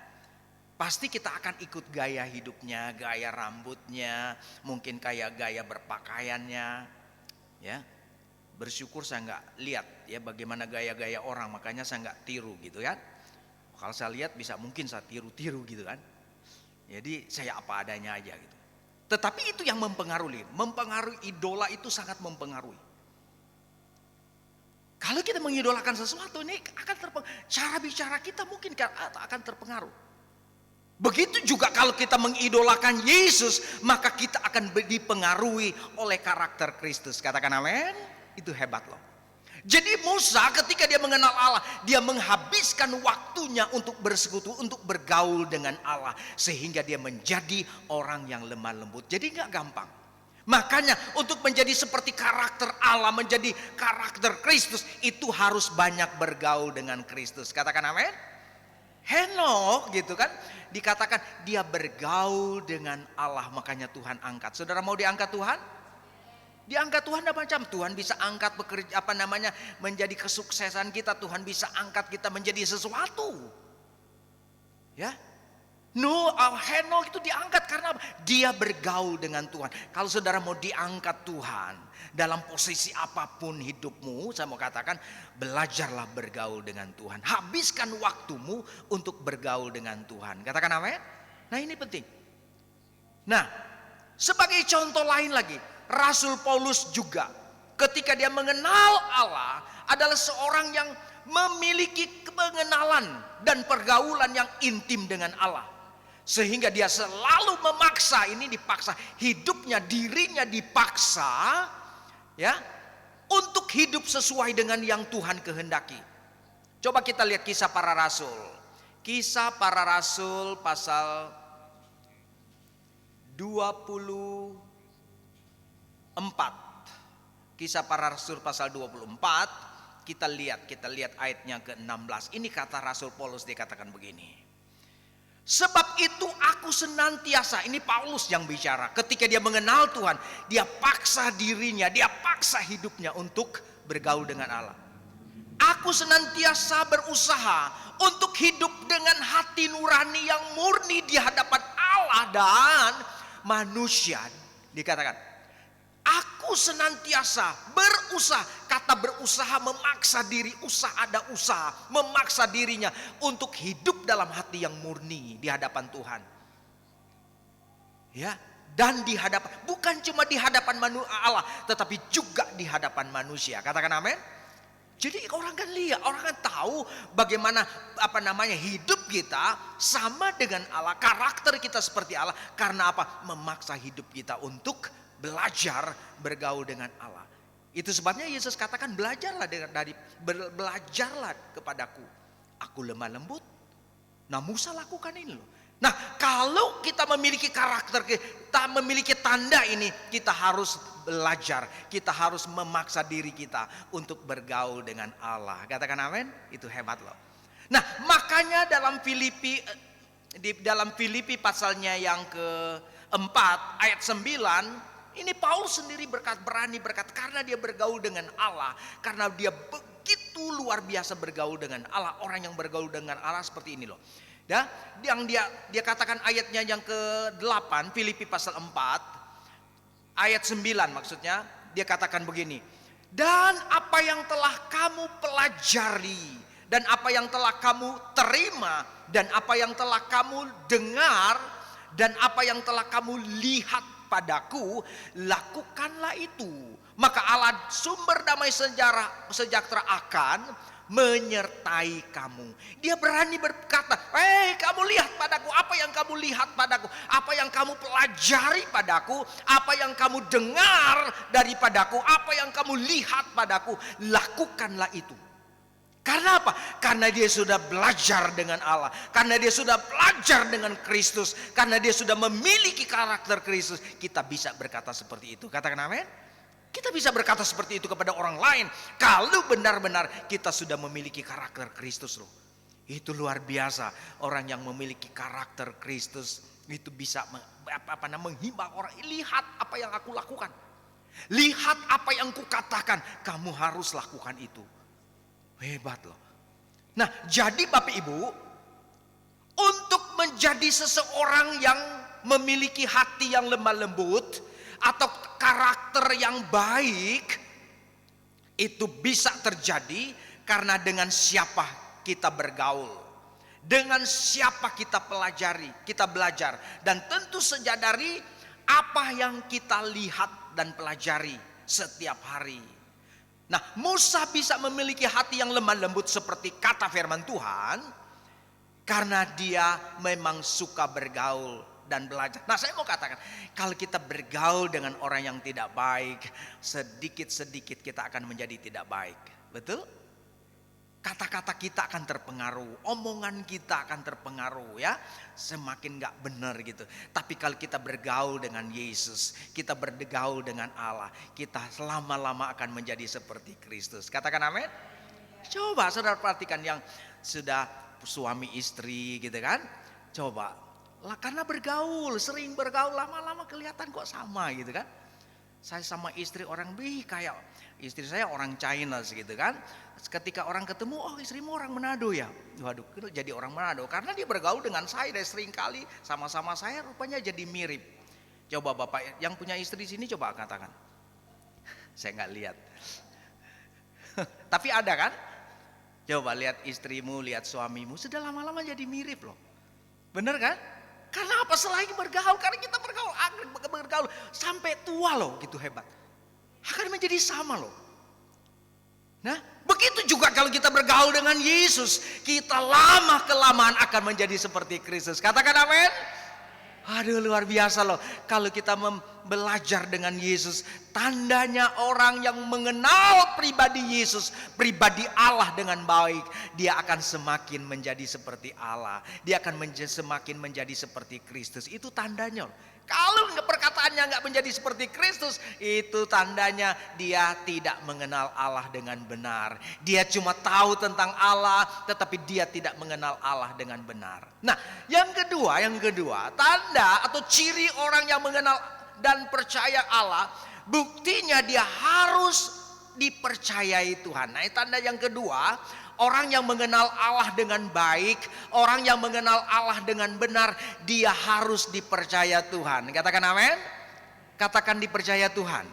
pasti kita akan ikut gaya hidupnya, gaya rambutnya, mungkin kayak gaya berpakaiannya, ya. Bersyukur saya nggak lihat ya bagaimana gaya-gaya orang, makanya saya nggak tiru gitu kan. Kalau saya lihat mungkin saya tiru-tiru gitu kan. Jadi saya apa adanya aja gitu. Tetapi itu yang mempengaruhi idola itu sangat mempengaruhi. Kalau kita mengidolakan sesuatu ini akan cara bicara kita mungkin akan terpengaruh. Begitu juga kalau kita mengidolakan Yesus, maka kita akan dipengaruhi oleh karakter Kristus. Katakan amin. Itu hebat loh. Jadi Musa ketika dia mengenal Allah, dia menghabiskan waktunya untuk bersekutu, untuk bergaul dengan Allah, sehingga dia menjadi orang yang lemah lembut. Jadi gak gampang. Makanya untuk menjadi seperti karakter Allah, menjadi karakter Kristus, itu harus banyak bergaul dengan Kristus. Katakan amin. Henokh gitu kan, dikatakan dia bergaul dengan Allah, makanya Tuhan angkat. Saudara mau diangkat Tuhan? Diangkat Tuhan ada macam. Tuhan bisa angkat menjadi kesuksesan kita. Tuhan bisa angkat kita menjadi sesuatu. Ya. Henokh itu diangkat karena dia bergaul dengan Tuhan. Kalau saudara mau diangkat Tuhan dalam posisi apapun hidupmu, saya mau katakan belajarlah bergaul dengan Tuhan. Habiskan waktumu untuk bergaul dengan Tuhan. Katakan amin. Nah ini penting. Nah sebagai contoh lain lagi, Rasul Paulus juga ketika dia mengenal Allah adalah seorang yang memiliki pengenalan dan pergaulan yang intim dengan Allah. Sehingga dia selalu dipaksa hidupnya, dirinya dipaksa ya untuk hidup sesuai dengan yang Tuhan kehendaki. Coba kita lihat Kisah Para Rasul. Kisah Para Rasul pasal 24. Kisah Para Rasul pasal 24, kita lihat ayatnya ke-16. Ini kata Rasul Paulus, dikatakan begini. Sebab itu aku senantiasa, ini Paulus yang bicara, ketika dia mengenal Tuhan, dia paksa dirinya, dia paksa hidupnya untuk bergaul dengan Allah. Aku senantiasa berusaha untuk hidup dengan hati nurani yang murni di hadapan Allah dan manusia. Dikatakan, aku senantiasa berusaha. Kata berusaha memaksa diri, memaksa dirinya untuk hidup dalam hati yang murni di hadapan Tuhan. Ya, dan di hadapan, bukan cuma di hadapan Allah, tetapi juga di hadapan manusia. Katakan amin. Jadi orang kan lihat, orang kan tahu bagaimana hidup kita sama dengan Allah, karakter kita seperti Allah. Karena apa? Memaksa hidup kita untuk belajar bergaul dengan Allah. Itu sebabnya Yesus katakan belajarlah kepadaku. Aku lemah lembut. Nah Musa lakukan ini loh. Nah kalau kita memiliki karakter, kita memiliki tanda ini, kita harus belajar. Kita harus memaksa diri kita untuk bergaul dengan Allah. Katakan amin. Itu hebat loh. Nah makanya dalam Filipi pasalnya yang ke-4 ayat 9, ini Paulus sendiri berani berkata karena dia bergaul dengan Allah, karena dia begitu luar biasa bergaul dengan Allah. Orang yang bergaul dengan Allah seperti ini loh. Ya, yang dia katakan ayatnya yang ke-8, Filipi pasal 4 ayat 9 maksudnya, dia katakan begini. Dan apa yang telah kamu pelajari, dan apa yang telah kamu terima, dan apa yang telah kamu dengar, dan apa yang telah kamu lihat padaku, lakukanlah itu. Maka Allah sumber damai sejahtera akan menyertai kamu. Dia berani berkata, kamu lihat padaku, apa yang kamu lihat padaku, apa yang kamu pelajari padaku, apa yang kamu dengar daripadaku, apa yang kamu lihat padaku, lakukanlah itu. Karena apa? Karena dia sudah belajar dengan Allah, karena dia sudah belajar dengan Kristus, karena dia sudah memiliki karakter Kristus. Kita bisa berkata seperti itu. Katakan amin. Kita bisa berkata seperti itu kepada orang lain kalau benar-benar kita sudah memiliki karakter Kristus loh. Itu luar biasa. Orang yang memiliki karakter Kristus itu bisa menghimbau orang. Lihat apa yang aku lakukan, lihat apa yang ku katakan, kamu harus lakukan itu. Hebat loh. Nah, jadi Bapak Ibu, untuk menjadi seseorang yang memiliki hati yang lemah lembut atau karakter yang baik, itu bisa terjadi karena dengan siapa kita bergaul, dengan siapa kita belajar, dan tentu saja dari apa yang kita lihat dan pelajari setiap hari. Nah, Musa bisa memiliki hati yang lemah lembut seperti kata firman Tuhan karena dia memang suka bergaul dan belajar. Nah, saya mau katakan, kalau kita bergaul dengan orang yang tidak baik, sedikit-sedikit kita akan menjadi tidak baik. Betul? Kata-kata kita akan terpengaruh, omongan kita akan terpengaruh ya, semakin gak benar gitu. Tapi kalau kita bergaul dengan Yesus, kita bergaul dengan Allah, kita lama-lama akan menjadi seperti Kristus. Katakan amin. Coba saudara perhatikan yang sudah suami istri gitu kan. Coba lah, karena bergaul, sering bergaul, lama-lama kelihatan kok sama gitu kan. Saya sama istri orang kayak istri saya orang China gitu kan. Ketika orang ketemu, oh istrimu orang Manado ya. Waduh, jadi orang Manado karena dia bergaul dengan saya dan sering kali sama-sama saya rupanya jadi mirip. Coba Bapak yang punya istri sini coba katakan. Saya nggak lihat. Tapi ada kan? Coba lihat istrimu, lihat suamimu, sudah lama-lama jadi mirip loh. Bener kan? Karena apa? Selain bergaul, karena kita bergaul sampai tua loh, gitu hebat. Akan menjadi sama loh. Nah, begitu juga kalau kita bergaul dengan Yesus, kita lama kelamaan akan menjadi seperti Kristus. Katakan amin. Aduh, luar biasa loh. Kalau kita belajar dengan Yesus, tandanya orang yang mengenal pribadi Yesus, pribadi Allah dengan baik, dia akan semakin menjadi seperti Allah. Dia akan semakin menjadi seperti Kristus. Itu tandanya loh. Kalau perkataannya nggak menjadi seperti Kristus, itu tandanya dia tidak mengenal Allah dengan benar. Dia cuma tahu tentang Allah, tetapi dia tidak mengenal Allah dengan benar. Nah, yang kedua, tanda atau ciri orang yang mengenal dan percaya Allah, buktinya dia harus dipercayai Tuhan. Nah, tanda yang kedua, orang yang mengenal Allah dengan baik, orang yang mengenal Allah dengan benar, dia harus dipercaya Tuhan. Katakan amin. Katakan dipercaya Tuhan.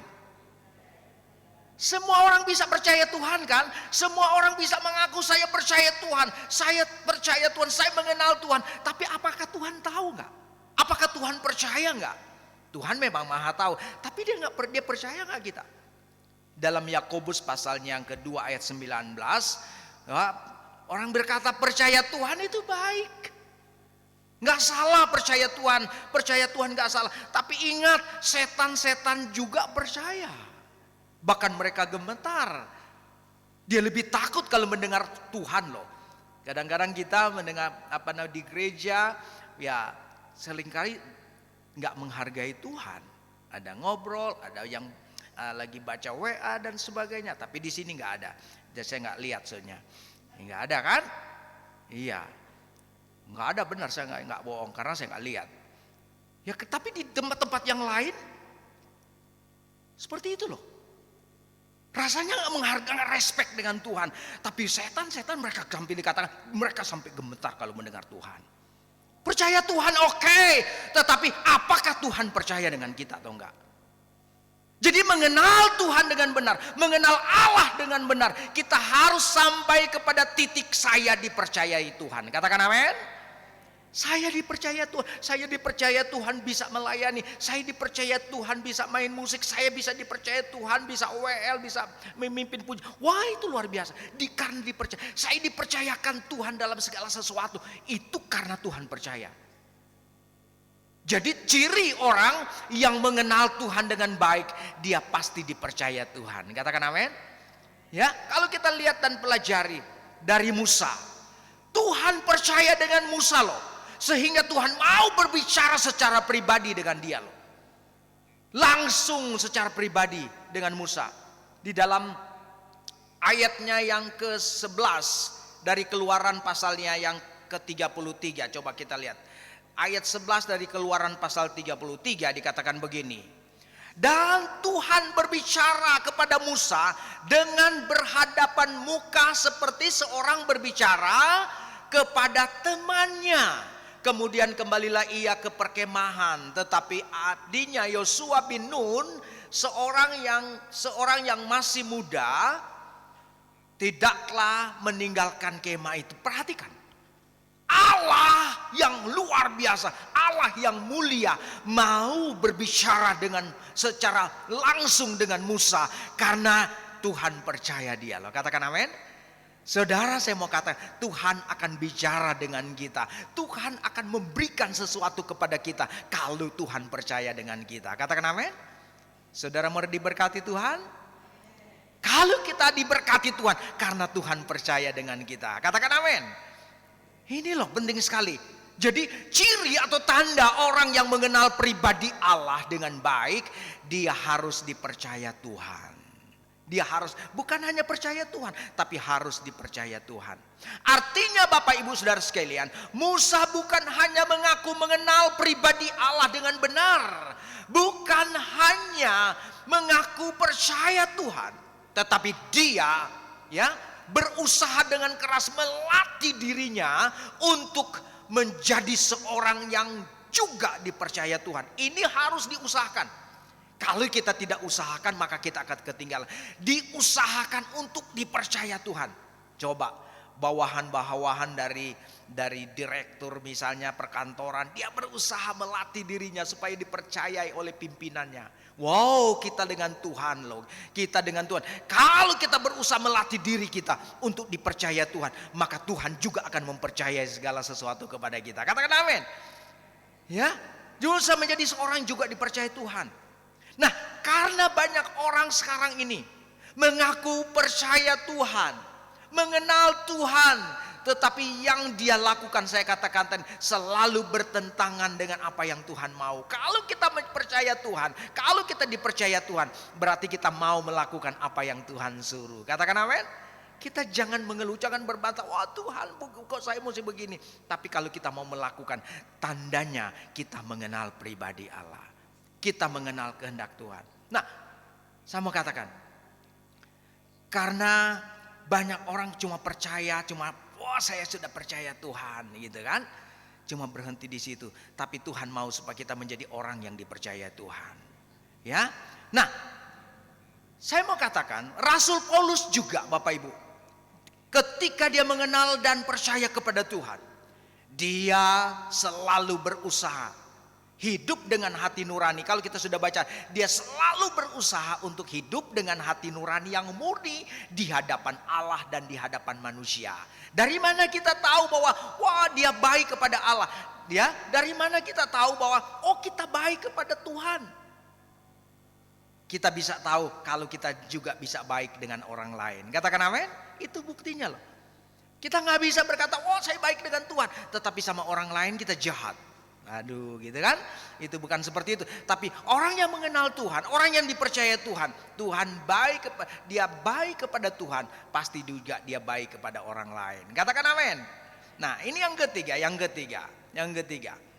Semua orang bisa percaya Tuhan kan? Semua orang bisa mengaku saya percaya Tuhan, saya percaya Tuhan, saya mengenal Tuhan. Tapi apakah Tuhan tahu nggak? Apakah Tuhan percaya nggak? Tuhan memang maha tahu, tapi dia percaya nggak kita? Dalam Yakobus pasalnya yang kedua ayat 19, orang berkata percaya Tuhan itu baik, nggak salah percaya Tuhan nggak salah. Tapi ingat, setan-setan juga percaya, bahkan mereka gemetar. Dia lebih takut kalau mendengar Tuhan loh. Kadang-kadang kita mendengar di gereja, ya seringkali nggak menghargai Tuhan. Ada ngobrol, ada yang lagi baca WA dan sebagainya, tapi di sini nggak ada. Saya nggak lihat soalnya, nggak ada kan? Iya, nggak ada, benar, saya nggak bohong karena saya nggak lihat. Ya, tapi di tempat-tempat yang lain seperti itu loh. Rasanya nggak menghargai, nggak respect dengan Tuhan. Tapi setan mereka sampai dikatakan, mereka sampai gemetar kalau mendengar Tuhan. Percaya Tuhan oke, tetapi apakah Tuhan percaya dengan kita atau enggak? Jadi mengenal Tuhan dengan benar, mengenal Allah dengan benar, kita harus sampai kepada titik saya dipercayai Tuhan. Katakan amin. Saya dipercaya Tuhan, saya dipercaya Tuhan bisa melayani, saya dipercaya Tuhan bisa main musik, saya bisa dipercaya Tuhan bisa WL, bisa memimpin puji. Wah, itu luar biasa. Karena dipercaya, saya dipercayakan Tuhan dalam segala sesuatu. Itu karena Tuhan percaya. Jadi ciri orang yang mengenal Tuhan dengan baik, dia pasti dipercaya Tuhan. Katakan amin. Ya, kalau kita lihat dan pelajari dari Musa, Tuhan percaya dengan Musa loh. Sehingga Tuhan mau berbicara secara pribadi dengan dia loh. Langsung secara pribadi dengan Musa. Di dalam ayatnya yang ke-11 dari Keluaran pasalnya yang ke-33. Coba kita lihat. Ayat 11 dari Keluaran pasal 33 dikatakan begini. Dan Tuhan berbicara kepada Musa dengan berhadapan muka seperti seorang berbicara kepada temannya. Kemudian kembalilah ia ke perkemahan, tetapi adiknya Yosua bin Nun, seorang yang masih muda, tidaklah meninggalkan kemah itu. Perhatikan, Allah yang luar biasa, Allah yang mulia mau berbicara dengan secara langsung dengan Musa karena Tuhan percaya dia loh. Katakan amin. Saudara, saya mau katakan, Tuhan akan bicara dengan kita. Tuhan akan memberikan sesuatu kepada kita kalau Tuhan percaya dengan kita. Katakan amin. Saudara mau diberkati Tuhan? Kalau kita diberkati Tuhan karena Tuhan percaya dengan kita. Katakan amin. Ini loh penting sekali. Jadi ciri atau tanda orang yang mengenal pribadi Allah dengan baik, dia harus dipercaya Tuhan. Dia harus bukan hanya percaya Tuhan, tapi harus dipercaya Tuhan. Artinya Bapak Ibu Saudara sekalian, Musa bukan hanya mengaku mengenal pribadi Allah dengan benar, bukan hanya mengaku percaya Tuhan, tetapi dia berusaha dengan keras melatih dirinya untuk menjadi seorang yang juga dipercaya Tuhan. Ini harus diusahakan. Kalau kita tidak usahakan maka kita akan ketinggalan. Diusahakan untuk dipercaya Tuhan. Coba bawahan-bawahan dari direktur misalnya perkantoran, dia berusaha melatih dirinya supaya dipercayai oleh pimpinannya. Wow, kita dengan Tuhan loh. Kita dengan Tuhan. Kalau kita berusaha melatih diri kita untuk dipercaya Tuhan, maka Tuhan juga akan mempercayai segala sesuatu kepada kita. Katakan amin. Ya, berusaha menjadi seorang juga dipercaya Tuhan. Nah, karena banyak orang sekarang ini mengaku percaya Tuhan, mengenal Tuhan, tetapi yang dia lakukan saya katakan selalu bertentangan dengan apa yang Tuhan mau. Kalau kita percaya Tuhan, kalau kita dipercaya Tuhan, berarti kita mau melakukan apa yang Tuhan suruh. Katakan amin. Kita jangan mengeluh, jangan berbantah, wah Tuhan kok saya mesti begini. Tapi kalau kita mau melakukan, tandanya kita mengenal pribadi Allah. Kita mengenal kehendak Tuhan. Nah, saya mau katakan, karena banyak orang cuma percaya, wah saya sudah percaya Tuhan, gitu kan? Cuma berhenti di situ. Tapi Tuhan mau supaya kita menjadi orang yang dipercaya Tuhan. Ya, nah, saya mau katakan, Rasul Paulus juga, Bapak Ibu, ketika dia mengenal dan percaya kepada Tuhan, dia selalu berusaha hidup dengan hati nurani. Kalau kita sudah baca, dia selalu berusaha untuk hidup dengan hati nurani yang murni di hadapan Allah dan di hadapan manusia. Dari mana kita tahu bahwa wah dia baik kepada Allah? Ya, dari mana kita tahu bahwa oh kita baik kepada Tuhan? Kita bisa tahu kalau kita juga bisa baik dengan orang lain. Katakan amin. Itu buktinya loh. Kita nggak bisa berkata, oh saya baik dengan Tuhan, tetapi sama orang lain kita jahat. Aduh, gitu kan? Itu bukan seperti itu. Tapi orang yang mengenal Tuhan, orang yang dipercaya Tuhan, Tuhan baik, dia baik kepada Tuhan, pasti juga dia baik kepada orang lain. Katakan amin. Nah, ini yang ketiga,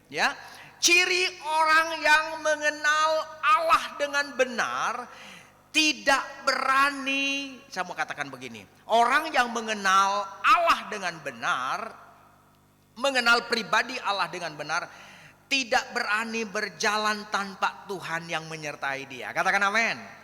ya. Ciri orang yang mengenal Allah dengan benar, tidak berani, saya mau katakan begini, orang yang mengenal Allah dengan benar, mengenal pribadi Allah dengan benar, tidak berani berjalan tanpa Tuhan yang menyertai dia. Katakan amin.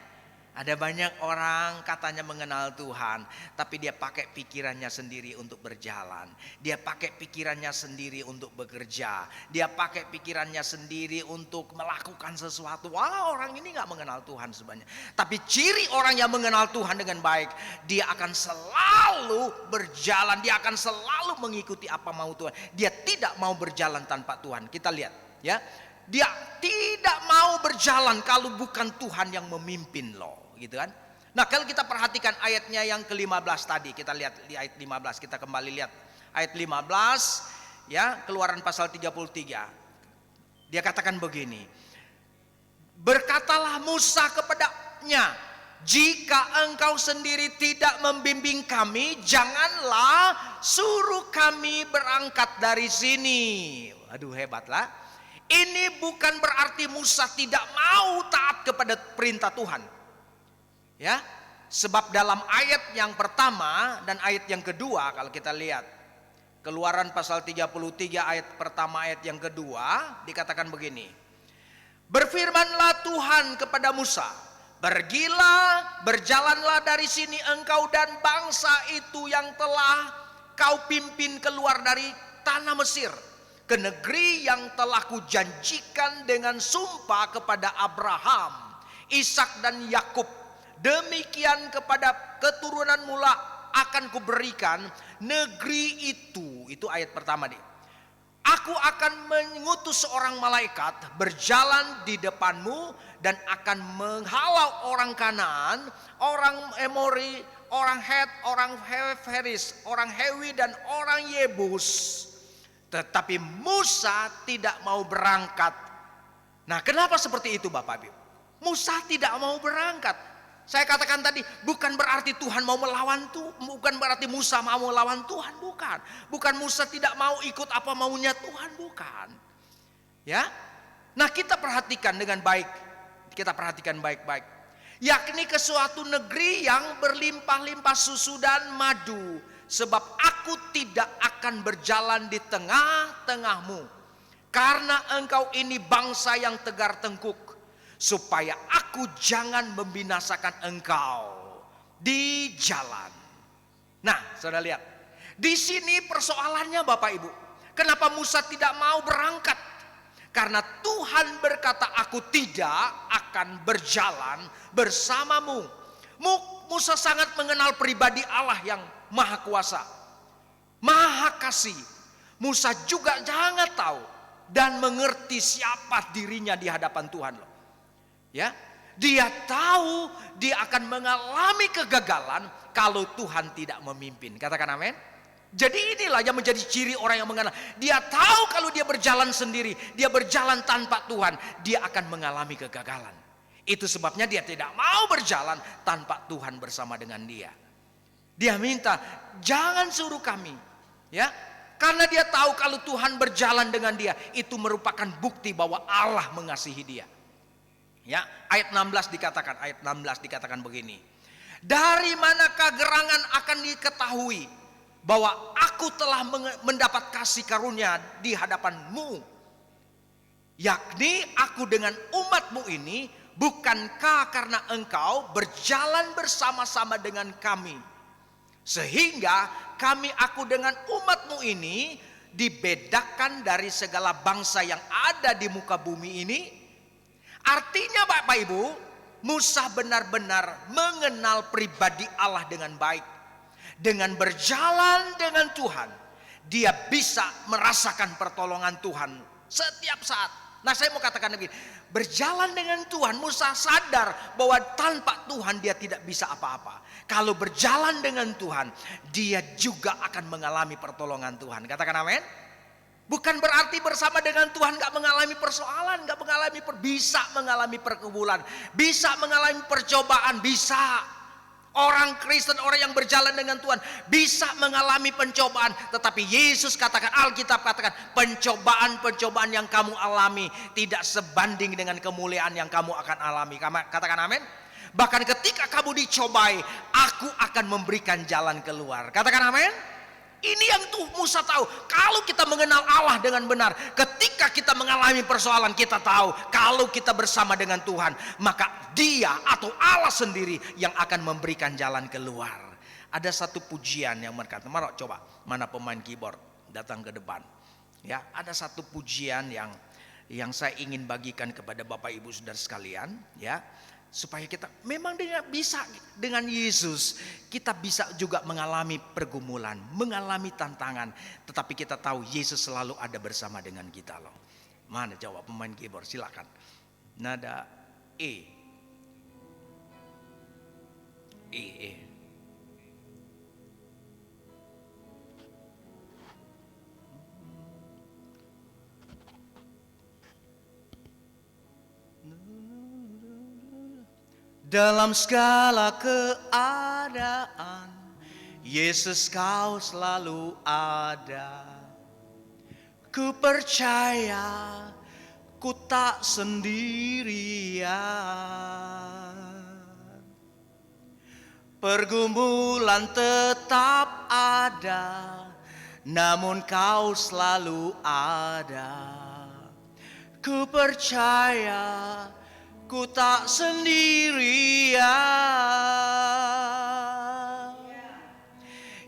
Ada banyak orang katanya mengenal Tuhan, tapi dia pakai pikirannya sendiri untuk berjalan. Dia pakai pikirannya sendiri untuk bekerja. Dia pakai pikirannya sendiri untuk melakukan sesuatu. Wah, orang ini gak mengenal Tuhan sebenarnya. Tapi ciri orang yang mengenal Tuhan dengan baik, dia akan selalu berjalan. Dia akan selalu mengikuti apa mau Tuhan. Dia tidak mau berjalan tanpa Tuhan. Kita lihat ya. Dia tidak mau berjalan kalau bukan Tuhan yang memimpin loh. Gitu kan? Nah, kalau kita perhatikan ayatnya yang ke-15 tadi, kita lihat di ayat 15, kita kembali lihat ayat 15 ya, Keluaran pasal 33. Dia katakan begini. Berkatalah Musa kepadanya, jika engkau sendiri tidak membimbing kami, janganlah suruh kami berangkat dari sini. Aduh, hebatlah. Ini bukan berarti Musa tidak mau taat kepada perintah Tuhan. Ya, sebab dalam ayat yang pertama dan ayat yang kedua, kalau kita lihat Keluaran pasal 33 ayat pertama ayat yang kedua, dikatakan begini. Berfirmanlah Tuhan kepada Musa, pergilah, berjalanlah dari sini engkau dan bangsa itu yang telah kau pimpin keluar dari tanah Mesir, ke negeri yang telah kujanjikan dengan sumpah kepada Abraham, Ishak dan Yakub. Demikian kepada keturunan mula akan kuberikan negeri itu. Itu ayat pertama nih. Aku akan mengutus seorang malaikat berjalan di depanmu dan akan menghalau orang Kanaan, orang Emori, orang Het, orang Feris, orang Hewi dan orang Yebus. Tetapi Musa tidak mau berangkat. Nah, kenapa seperti itu Bapak Ibu? Musa tidak mau berangkat. Saya katakan tadi, bukan berarti Tuhan mau melawan Tuhan, bukan berarti Musa mau melawan Tuhan, bukan. Bukan Musa tidak mau ikut apa maunya Tuhan, bukan. Ya. Nah, kita perhatikan dengan baik. Kita perhatikan baik-baik. Yakni ke suatu negeri yang berlimpah-limpah susu dan madu, sebab aku tidak akan berjalan di tengah-tengahmu, karena engkau ini bangsa yang tegar tengkuk, supaya aku jangan membinasakan engkau di jalan. Nah, saudara lihat. Di sini persoalannya Bapak Ibu. Kenapa Musa tidak mau berangkat? Karena Tuhan berkata, aku tidak akan berjalan bersamamu. Musa sangat mengenal pribadi Allah yang maha kuasa, maha kasih. Musa juga sangat tahu dan mengerti siapa dirinya di hadapan Tuhan loh. Ya, dia tahu dia akan mengalami kegagalan kalau Tuhan tidak memimpin. Katakan amin. Jadi inilah yang menjadi ciri orang yang mengenal. Dia tahu kalau dia berjalan sendiri, dia berjalan tanpa Tuhan, dia akan mengalami kegagalan. Itu sebabnya dia tidak mau berjalan tanpa Tuhan bersama dengan dia. Dia minta, jangan suruh kami. Ya, karena dia tahu kalau Tuhan berjalan dengan dia, itu merupakan bukti bahwa Allah mengasihi dia. Ya, ayat 16 dikatakan begini. Dari manakah gerangan akan diketahui bahwa aku telah mendapat kasih karunia di hadapanmu, yakni aku dengan umatmu ini, bukankah karena engkau berjalan bersama-sama dengan kami, sehingga aku dengan umatmu ini dibedakan dari segala bangsa yang ada di muka bumi ini. Artinya Bapak Ibu, Musa benar-benar mengenal pribadi Allah dengan baik. Dengan berjalan dengan Tuhan, dia bisa merasakan pertolongan Tuhan setiap saat. Nah, saya mau katakan begini, berjalan dengan Tuhan, Musa sadar bahwa tanpa Tuhan dia tidak bisa apa-apa. Kalau berjalan dengan Tuhan, dia juga akan mengalami pertolongan Tuhan. Katakan amin. Bukan berarti bersama dengan Tuhan gak mengalami persoalan, gak mengalami bisa mengalami pergumulan, bisa mengalami percobaan, bisa. Orang Kristen, orang yang berjalan dengan Tuhan bisa mengalami pencobaan. Tetapi Yesus katakan, Alkitab katakan, pencobaan-pencobaan yang kamu alami tidak sebanding dengan kemuliaan yang kamu akan alami. Katakan amin. Bahkan ketika kamu dicobai, aku akan memberikan jalan keluar. Katakan amin. Ini yang tuh Musa tahu. Kalau kita mengenal Allah dengan benar, ketika kita mengalami persoalan, kita tahu kalau kita bersama dengan Tuhan, maka Dia atau Allah sendiri yang akan memberikan jalan keluar. Ada satu pujian yang berkata, coba mana pemain keyboard datang ke depan. Ya, ada satu pujian yang saya ingin bagikan kepada Bapak Ibu Saudara sekalian, ya. Supaya kita memang dengan Yesus kita bisa juga mengalami pergumulan, mengalami tantangan, tetapi kita tahu Yesus selalu ada bersama dengan kita loh. Mana coba pemain keyboard, silakan. Nada E. Dalam segala keadaan, Yesus kau selalu ada. Ku percaya ku tak sendirian. Pergumulan tetap ada, namun kau selalu ada. Ku percaya ku tak sendirian.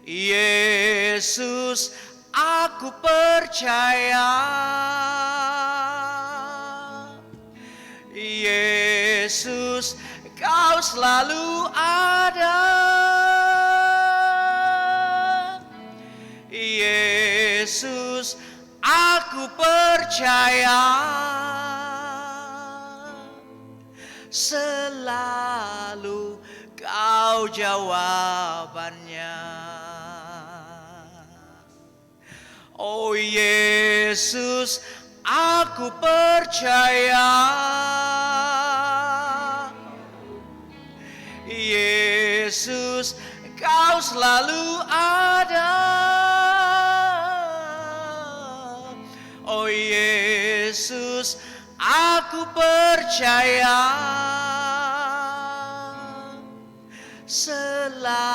Yesus, aku percaya. Yesus, kau selalu ada. Yesus, aku percaya. Selalu kau jawabannya. Oh Yesus, aku percaya. Yesus, kau selalu ada. Oh Yesus, aku percaya. Selalu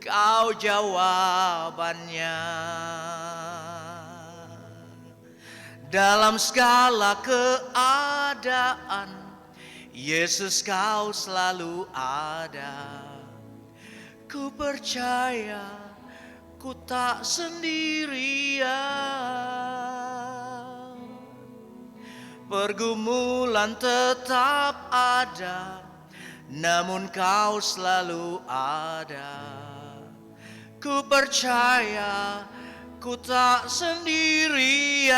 kau jawabannya. Dalam segala keadaan, Yesus kau selalu ada. Ku percaya ku tak sendirian. Pergumulan tetap ada, namun kau selalu ada. Ku percaya ku tak sendirian.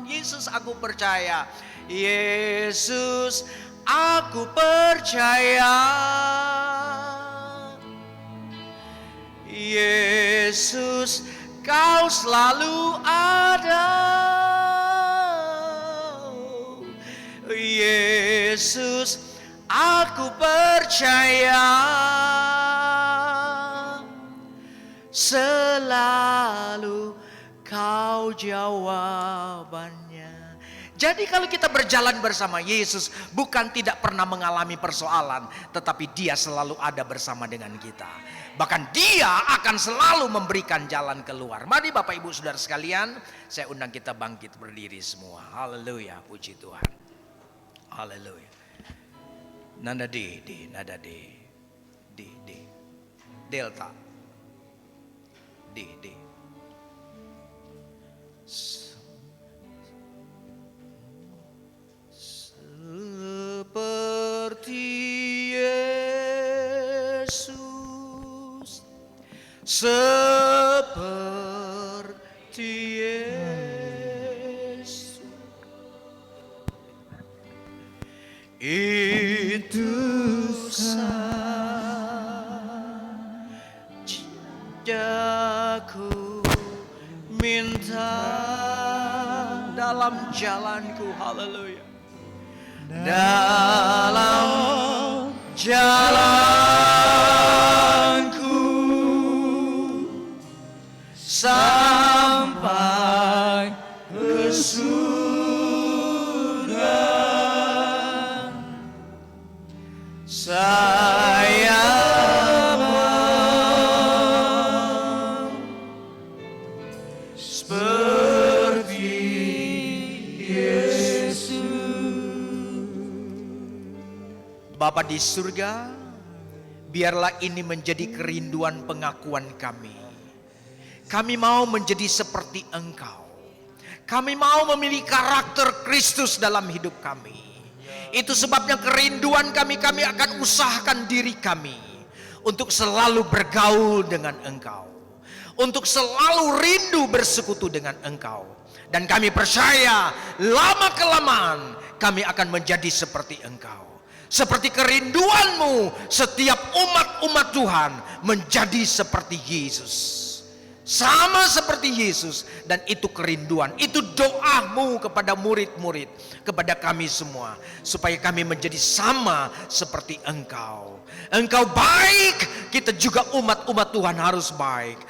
Yesus, aku percaya. Yesus, aku percaya. Yesus, kau selalu ada. Yesus, aku percaya. Selalu kau jawabannya. Jadi kalau kita berjalan bersama Yesus, bukan tidak pernah mengalami persoalan, tetapi Dia selalu ada bersama dengan kita. Bahkan Dia akan selalu memberikan jalan keluar. Mari Bapak Ibu Saudara sekalian, saya undang kita bangkit berdiri semua. Haleluya, puji Tuhan. Haleluya. Nada D, nada D. Delta. D. Seperti Yesus, seperti Yesus, itu sajaku minta dalam jalanku. Haleluya. Dalam jalanku sampai ke surga, Bapa di surga, biarlah ini menjadi kerinduan pengakuan kami. Kami mau menjadi seperti Engkau. Kami mau memiliki karakter Kristus dalam hidup kami. Itu sebabnya kerinduan kami akan usahakan diri kami untuk selalu bergaul dengan Engkau, untuk selalu rindu bersekutu dengan Engkau. Dan kami percaya lama-kelamaan kami akan menjadi seperti Engkau. Seperti kerinduan-Mu setiap umat-umat Tuhan menjadi seperti Yesus. Sama seperti Yesus. Dan itu kerinduan, itu doa-Mu kepada murid-murid, kepada kami semua. Supaya kami menjadi sama seperti Engkau. Engkau baik, kita juga umat-umat Tuhan harus baik.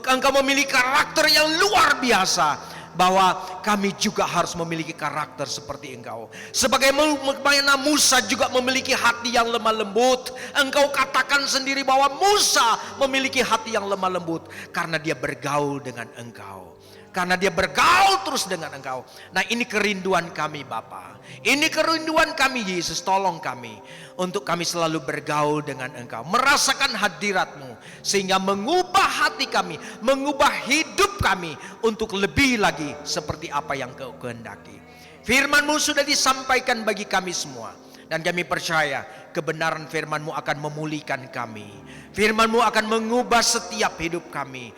Engkau memiliki karakter yang luar biasa, bahwa kami juga harus memiliki karakter seperti Engkau. Sebagaimana Musa juga memiliki hati yang lemah lembut, Engkau katakan sendiri bahwa Musa memiliki hati yang lemah lembut karena dia bergaul dengan Engkau. Karena dia bergaul terus dengan Engkau. Nah, ini kerinduan kami Bapa. Ini kerinduan kami Yesus, tolong kami untuk kami selalu bergaul dengan Engkau, merasakan hadirat-Mu, sehingga mengubah hati kami, mengubah hidup kami untuk lebih lagi seperti apa yang Kau kehendaki. Firman-Mu sudah disampaikan bagi kami semua, dan kami percaya kebenaran firman-Mu akan memulihkan kami. Firman-Mu akan mengubah setiap hidup kami.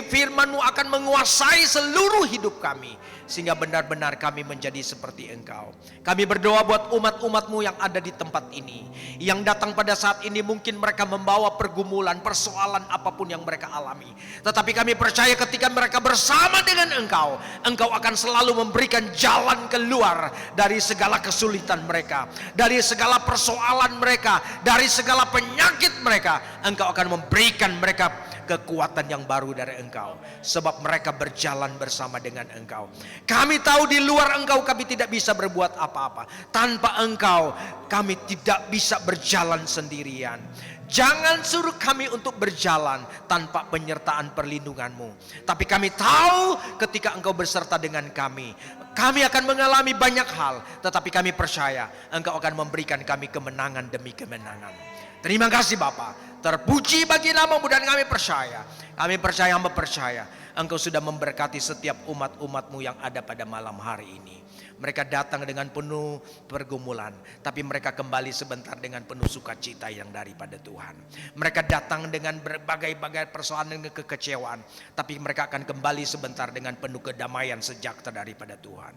Firman-Mu akan menguasai seluruh hidup kami, sehingga benar-benar kami menjadi seperti Engkau. Kami berdoa buat umat-umat-Mu yang ada di tempat ini, yang datang pada saat ini mungkin mereka membawa pergumulan, persoalan apapun yang mereka alami. Tetapi kami percaya ketika mereka bersama dengan Engkau, Engkau akan selalu memberikan jalan keluar dari segala kesulitan mereka, dari segala persoalan mereka, dari segala penyakit mereka. Engkau akan memberikan mereka kekuatan yang baru dari Engkau, sebab mereka berjalan bersama dengan Engkau. Kami tahu di luar Engkau kami tidak bisa berbuat apa-apa. Tanpa Engkau kami tidak bisa berjalan sendirian. Jangan suruh kami untuk berjalan tanpa penyertaan perlindungan-Mu. Tapi kami tahu ketika Engkau berserta dengan kami, kami akan mengalami banyak hal. Tetapi kami percaya Engkau akan memberikan kami kemenangan demi kemenangan. Terima kasih Bapa. Terpuji bagi nama-Mu, dan kami percaya. Kami percaya, hamba percaya Engkau sudah memberkati setiap umat-umat-Mu yang ada pada malam hari ini. Mereka datang dengan penuh pergumulan, tapi mereka kembali sebentar dengan penuh sukacita yang daripada Tuhan. Mereka datang dengan berbagai-bagai persoalan dan kekecewaan, tapi mereka akan kembali sebentar dengan penuh kedamaian sejahtera daripada Tuhan.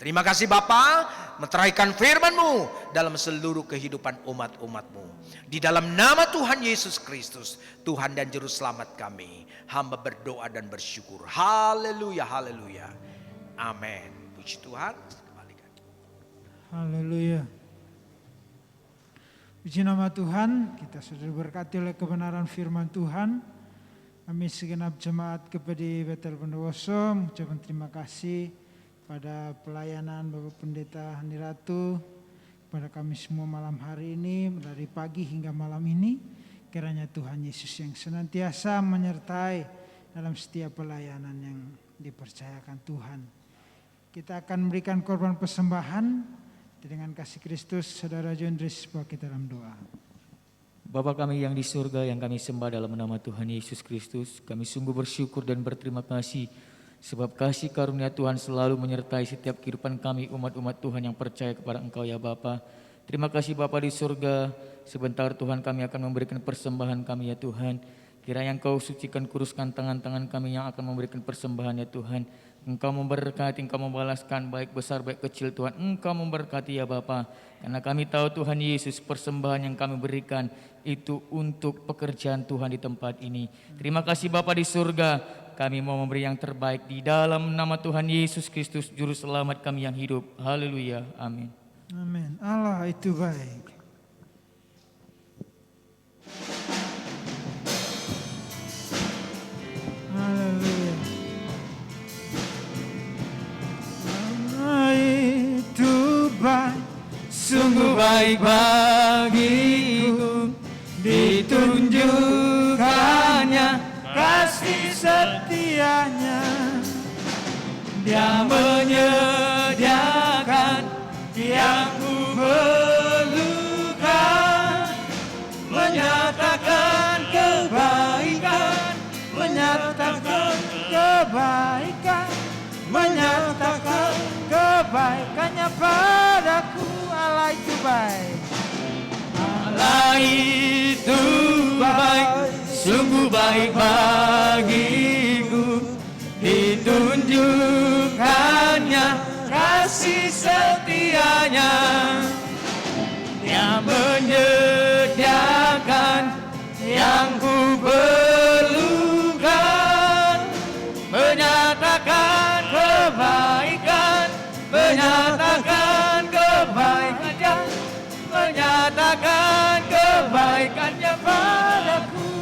Terima kasih Bapa, meteraikan firman-Mu dalam seluruh kehidupan umat-umat-Mu. Di dalam nama Tuhan Yesus Kristus, Tuhan dan Juru Selamat kami, hamba berdoa dan bersyukur. Haleluya, haleluya. Amin. Puji Tuhan. Kembalikan. Haleluya. Puji nama Tuhan, kita sudah diberkati oleh kebenaran firman Tuhan. Kami segenap jemaat GPD Bethel Bondowoso mengucapkan terima kasih pada pelayanan Bapak Pendeta Hani Ratu, kepada kami semua malam hari ini, dari pagi hingga malam ini. Kiranya Tuhan Yesus yang senantiasa menyertai dalam setiap pelayanan yang dipercayakan Tuhan. Kita akan memberikan korban persembahan dengan kasih Kristus. Saudara Jondris, bawa kita dalam doa. Bapa kami yang di surga, yang kami sembah dalam nama Tuhan Yesus Kristus, kami sungguh bersyukur dan berterima kasih sebab kasih karunia Tuhan selalu menyertai setiap kehidupan kami umat-umat Tuhan yang percaya kepada Engkau ya Bapa. Terima kasih Bapa di surga, sebentar Tuhan kami akan memberikan persembahan kami ya Tuhan. Kiranya Engkau sucikan, kuruskan tangan-tangan kami yang akan memberikan persembahan ya Tuhan. Engkau memberkati, Engkau membalaskan baik besar baik kecil Tuhan. Engkau memberkati ya Bapa. Karena kami tahu Tuhan Yesus, persembahan yang kami berikan itu untuk pekerjaan Tuhan di tempat ini. Terima kasih Bapa di surga. Kami mau memberi yang terbaik di dalam nama Tuhan Yesus Kristus, Juru Selamat kami yang hidup. Haleluya. Amin. Amin. Allah itu baik. Haleluya. Allah itu baik, Sungguh baik bagiku, ditunjukkannya kasih setianya. Dia menyediakan yang ku perlukan. itu baik, sungguh baik bagiku. Ditunjukkannya kasih setianya, yang menyediakan yang ku perlukan, menyatakan kebaikan, menyatakan kebaikannya, menyatakan kebaikannya padaku.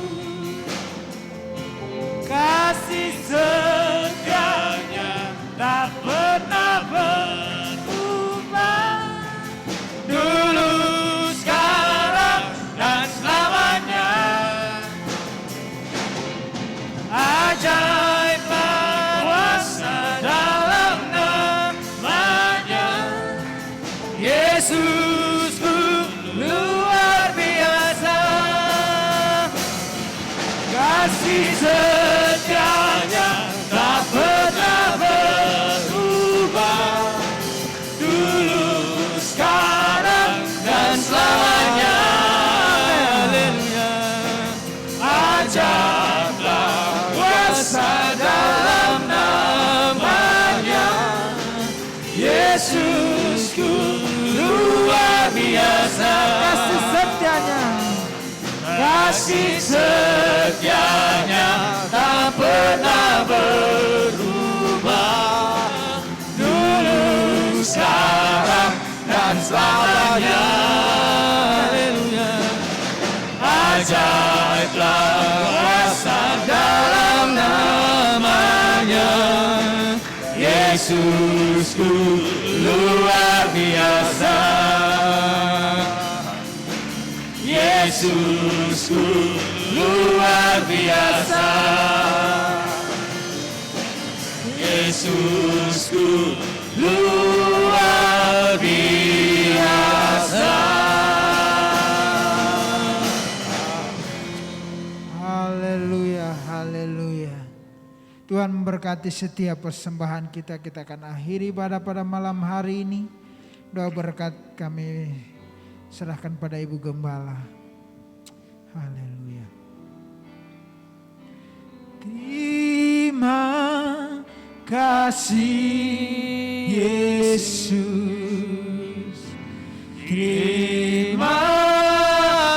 Kasih setianya tak pernah berubah, dulu, sekarang, dan selamanya. Ajaiblah kuasa dalam namanya, Yesusku luar biasa. Kasih setianya tak pernah berubah, dulu, sekarang, dan selamanya. Haleluya. Ajaiblah kuasa dalam namanya, Yesusku luar biasa. Kasih setianya, kasih setianya tak pernah berubah, dulu, sekarang, dan selamanya. Haleluya. Ajaiblah kuasa dalam namanya, Yesusku luar biasa. Yesusku luar biasa. Yesusku luar biasa. haleluya, haleluya. Tuhan memberkati setiap persembahan kita. Kita akan akhiri pada malam hari ini. Doa berkat kami serahkan pada Ibu Gembala. Haleluya. Terima kasih Yesus. Terima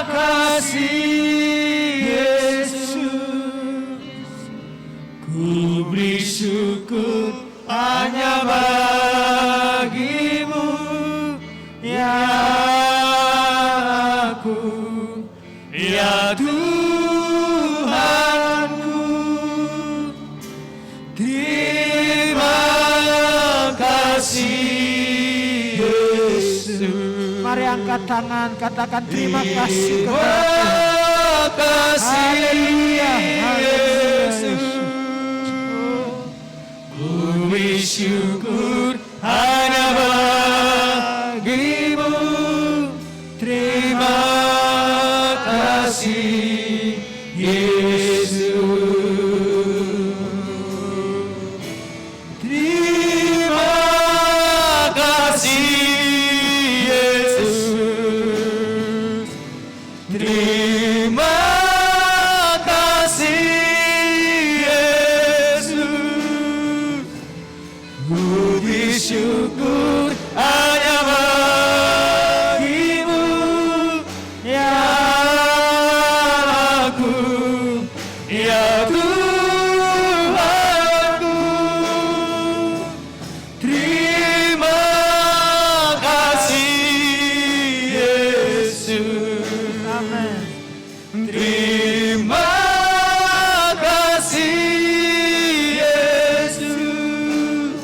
kasih Yesus. Ku beri syukur hanya bagimu, ya aku, ya Tuhanku. Terima kasih Yesus. Mari angkat tangan, katakan terima kasih kepada Terima kasih Yesus. Ku bersyukur hanya bagimu. Terima kasih Yesus. Terima kasih Yesus. Terima kasih Yesus. Ku bersyukur hanya bagimu, ya aku, ya Tuhanku. Terima kasih Yesus. Amin. Terima kasih Yesus.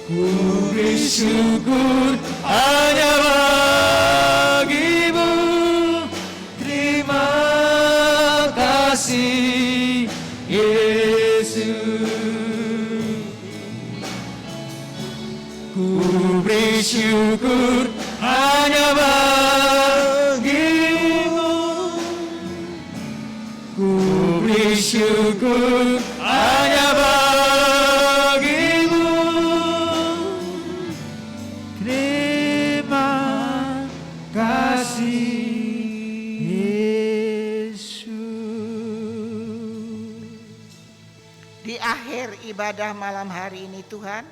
Ku bersyukur hanya bagimu. Terima kasih Yesus. Ku bersyukur hanya bagimu. Ku bersyukur hanya bagimu. Terima kasih di akhir ibadah malam hari ini Tuhan,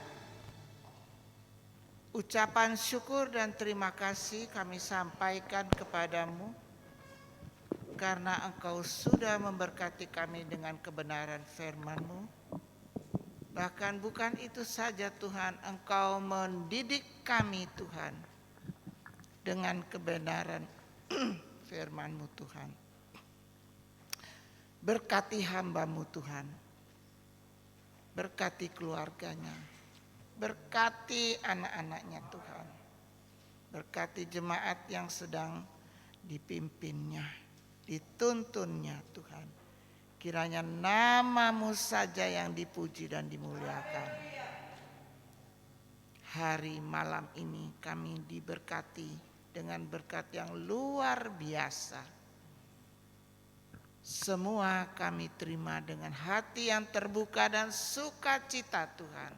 ucapan syukur dan terima kasih kami sampaikan kepadamu karena Engkau sudah memberkati kami dengan kebenaran firman-Mu. Bahkan bukan itu saja Tuhan, Engkau mendidik kami Tuhan dengan kebenaran firman-Mu Tuhan. Berkati hamba-Mu Tuhan, berkati keluarganya, berkati anak-anaknya Tuhan, berkati jemaat yang sedang dipimpinnya, dituntunnya Tuhan. Kiranya nama-Mu saja yang dipuji dan dimuliakan. Hari malam ini kami diberkati dengan berkat yang luar biasa. Semua kami terima dengan hati yang terbuka dan sukacita Tuhan.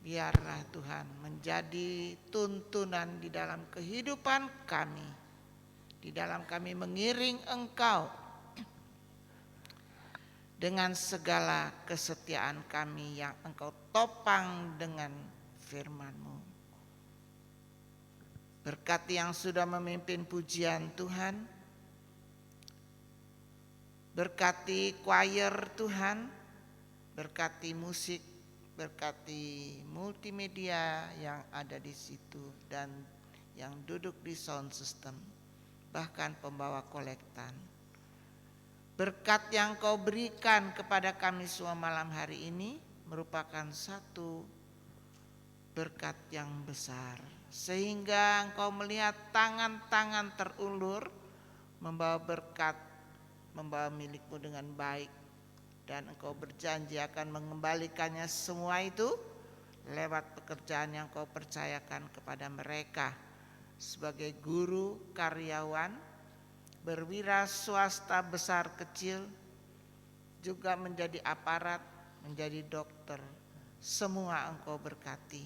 Biarlah Tuhan menjadi tuntunan di dalam kehidupan kami. Di dalam kami mengiring Engkau dengan segala kesetiaan kami yang Engkau topang dengan firman-Mu. Berkati yang sudah memimpin pujian Tuhan. Berkati choir Tuhan, berkati musik, berkati multimedia yang ada di situ dan yang duduk di sound system, bahkan pembawa kolektan. Berkat yang Kau berikan kepada kami semua malam hari ini merupakan satu berkat yang besar. Sehingga Engkau melihat tangan-tangan terulur membawa berkat, membawa milik-Mu dengan baik, dan Engkau berjanji akan mengembalikannya semua itu lewat pekerjaan yang Kau percayakan kepada mereka sebagai guru, karyawan, berwira swasta besar kecil, juga menjadi aparat, menjadi dokter. Semua Engkau berkati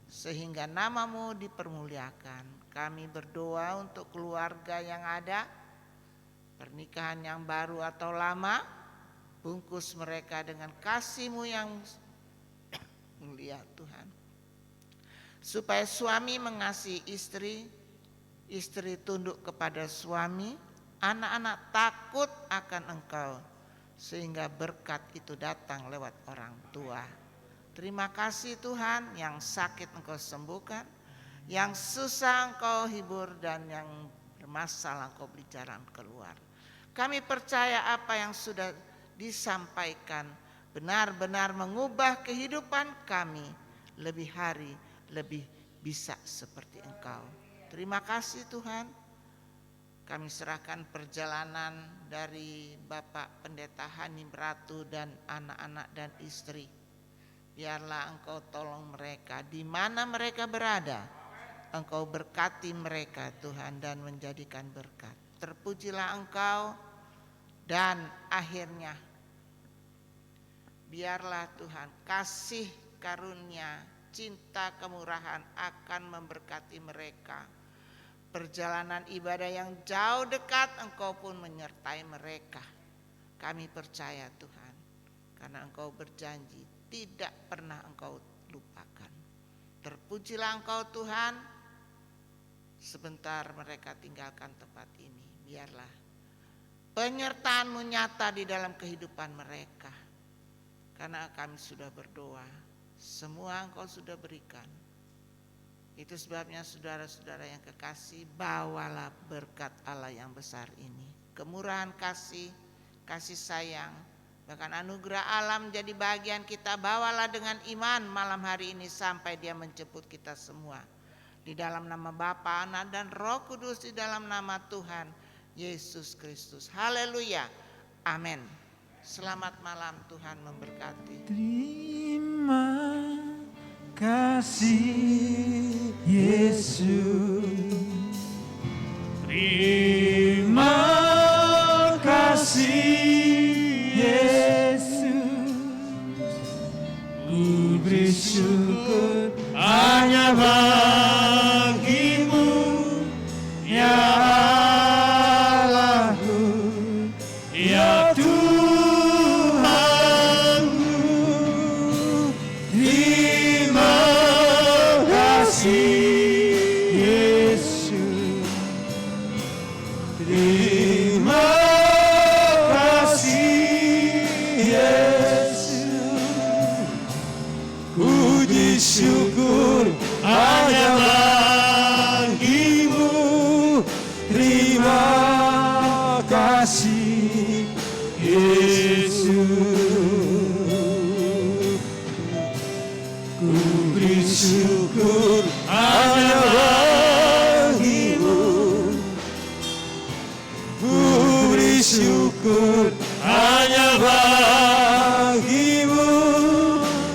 sehingga nama-Mu dipermuliakan. Kami berdoa untuk keluarga yang ada, pernikahan yang baru atau lama, bungkus mereka dengan kasih-Mu yang mulia Tuhan. Supaya suami mengasihi istri, istri tunduk kepada suami, anak-anak takut akan Engkau, sehingga berkat itu datang lewat orang tua. Terima kasih Tuhan, yang sakit Engkau sembuhkan, yang susah Engkau hibur, dan yang bermasalah Engkau beri jalan keluar. Kami percaya apa yang sudah disampaikan benar-benar mengubah kehidupan kami lebih hari, lebih bisa seperti Engkau. Terima kasih Tuhan. Kami serahkan perjalanan dari Bapak Pendeta Hanim Ratu dan anak-anak dan istri. Biarlah Engkau tolong mereka di mana mereka berada. Engkau berkati mereka Tuhan dan menjadikan berkat. Terpujilah Engkau, dan akhirnya biarlah Tuhan kasih karunia, cinta, kemurahan akan memberkati mereka. Perjalanan ibadah yang jauh dekat Engkau pun menyertai mereka. Kami percaya Tuhan, karena Engkau berjanji tidak pernah Engkau lupakan. Terpujilah Engkau Tuhan. Sebentar mereka tinggalkan tempat ini, biarlah penyertaan-Mu nyata di dalam kehidupan mereka. Karena kami sudah berdoa, semua Engkau sudah berikan. Itu sebabnya saudara-saudara yang kekasih, bawalah berkat Allah yang besar ini. Kemurahan kasih, kasih sayang, bahkan anugerah Allah menjadi bagian kita. Bawalah dengan iman malam hari ini sampai Dia menjemput kita semua. Di dalam nama Bapa, Anak, dan Roh Kudus, di dalam nama Tuhan Yesus Kristus. Haleluya. Amin. Selamat malam, Tuhan memberkati. Terima kasih Yesus. Terima kasih Yesus. Ku bersyukur hanya bagimu, ya Allahku, ya Tuhan. syukur hanya bagimu. Terima kasih Yesus. Ku beri syukur hanya bagimu. Ku beri syukur hanya bagimu.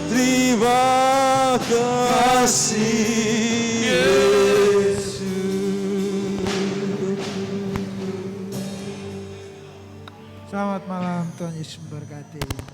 Terima kasih Yesus. Selamat malam, Tuhan Yesus memberkati.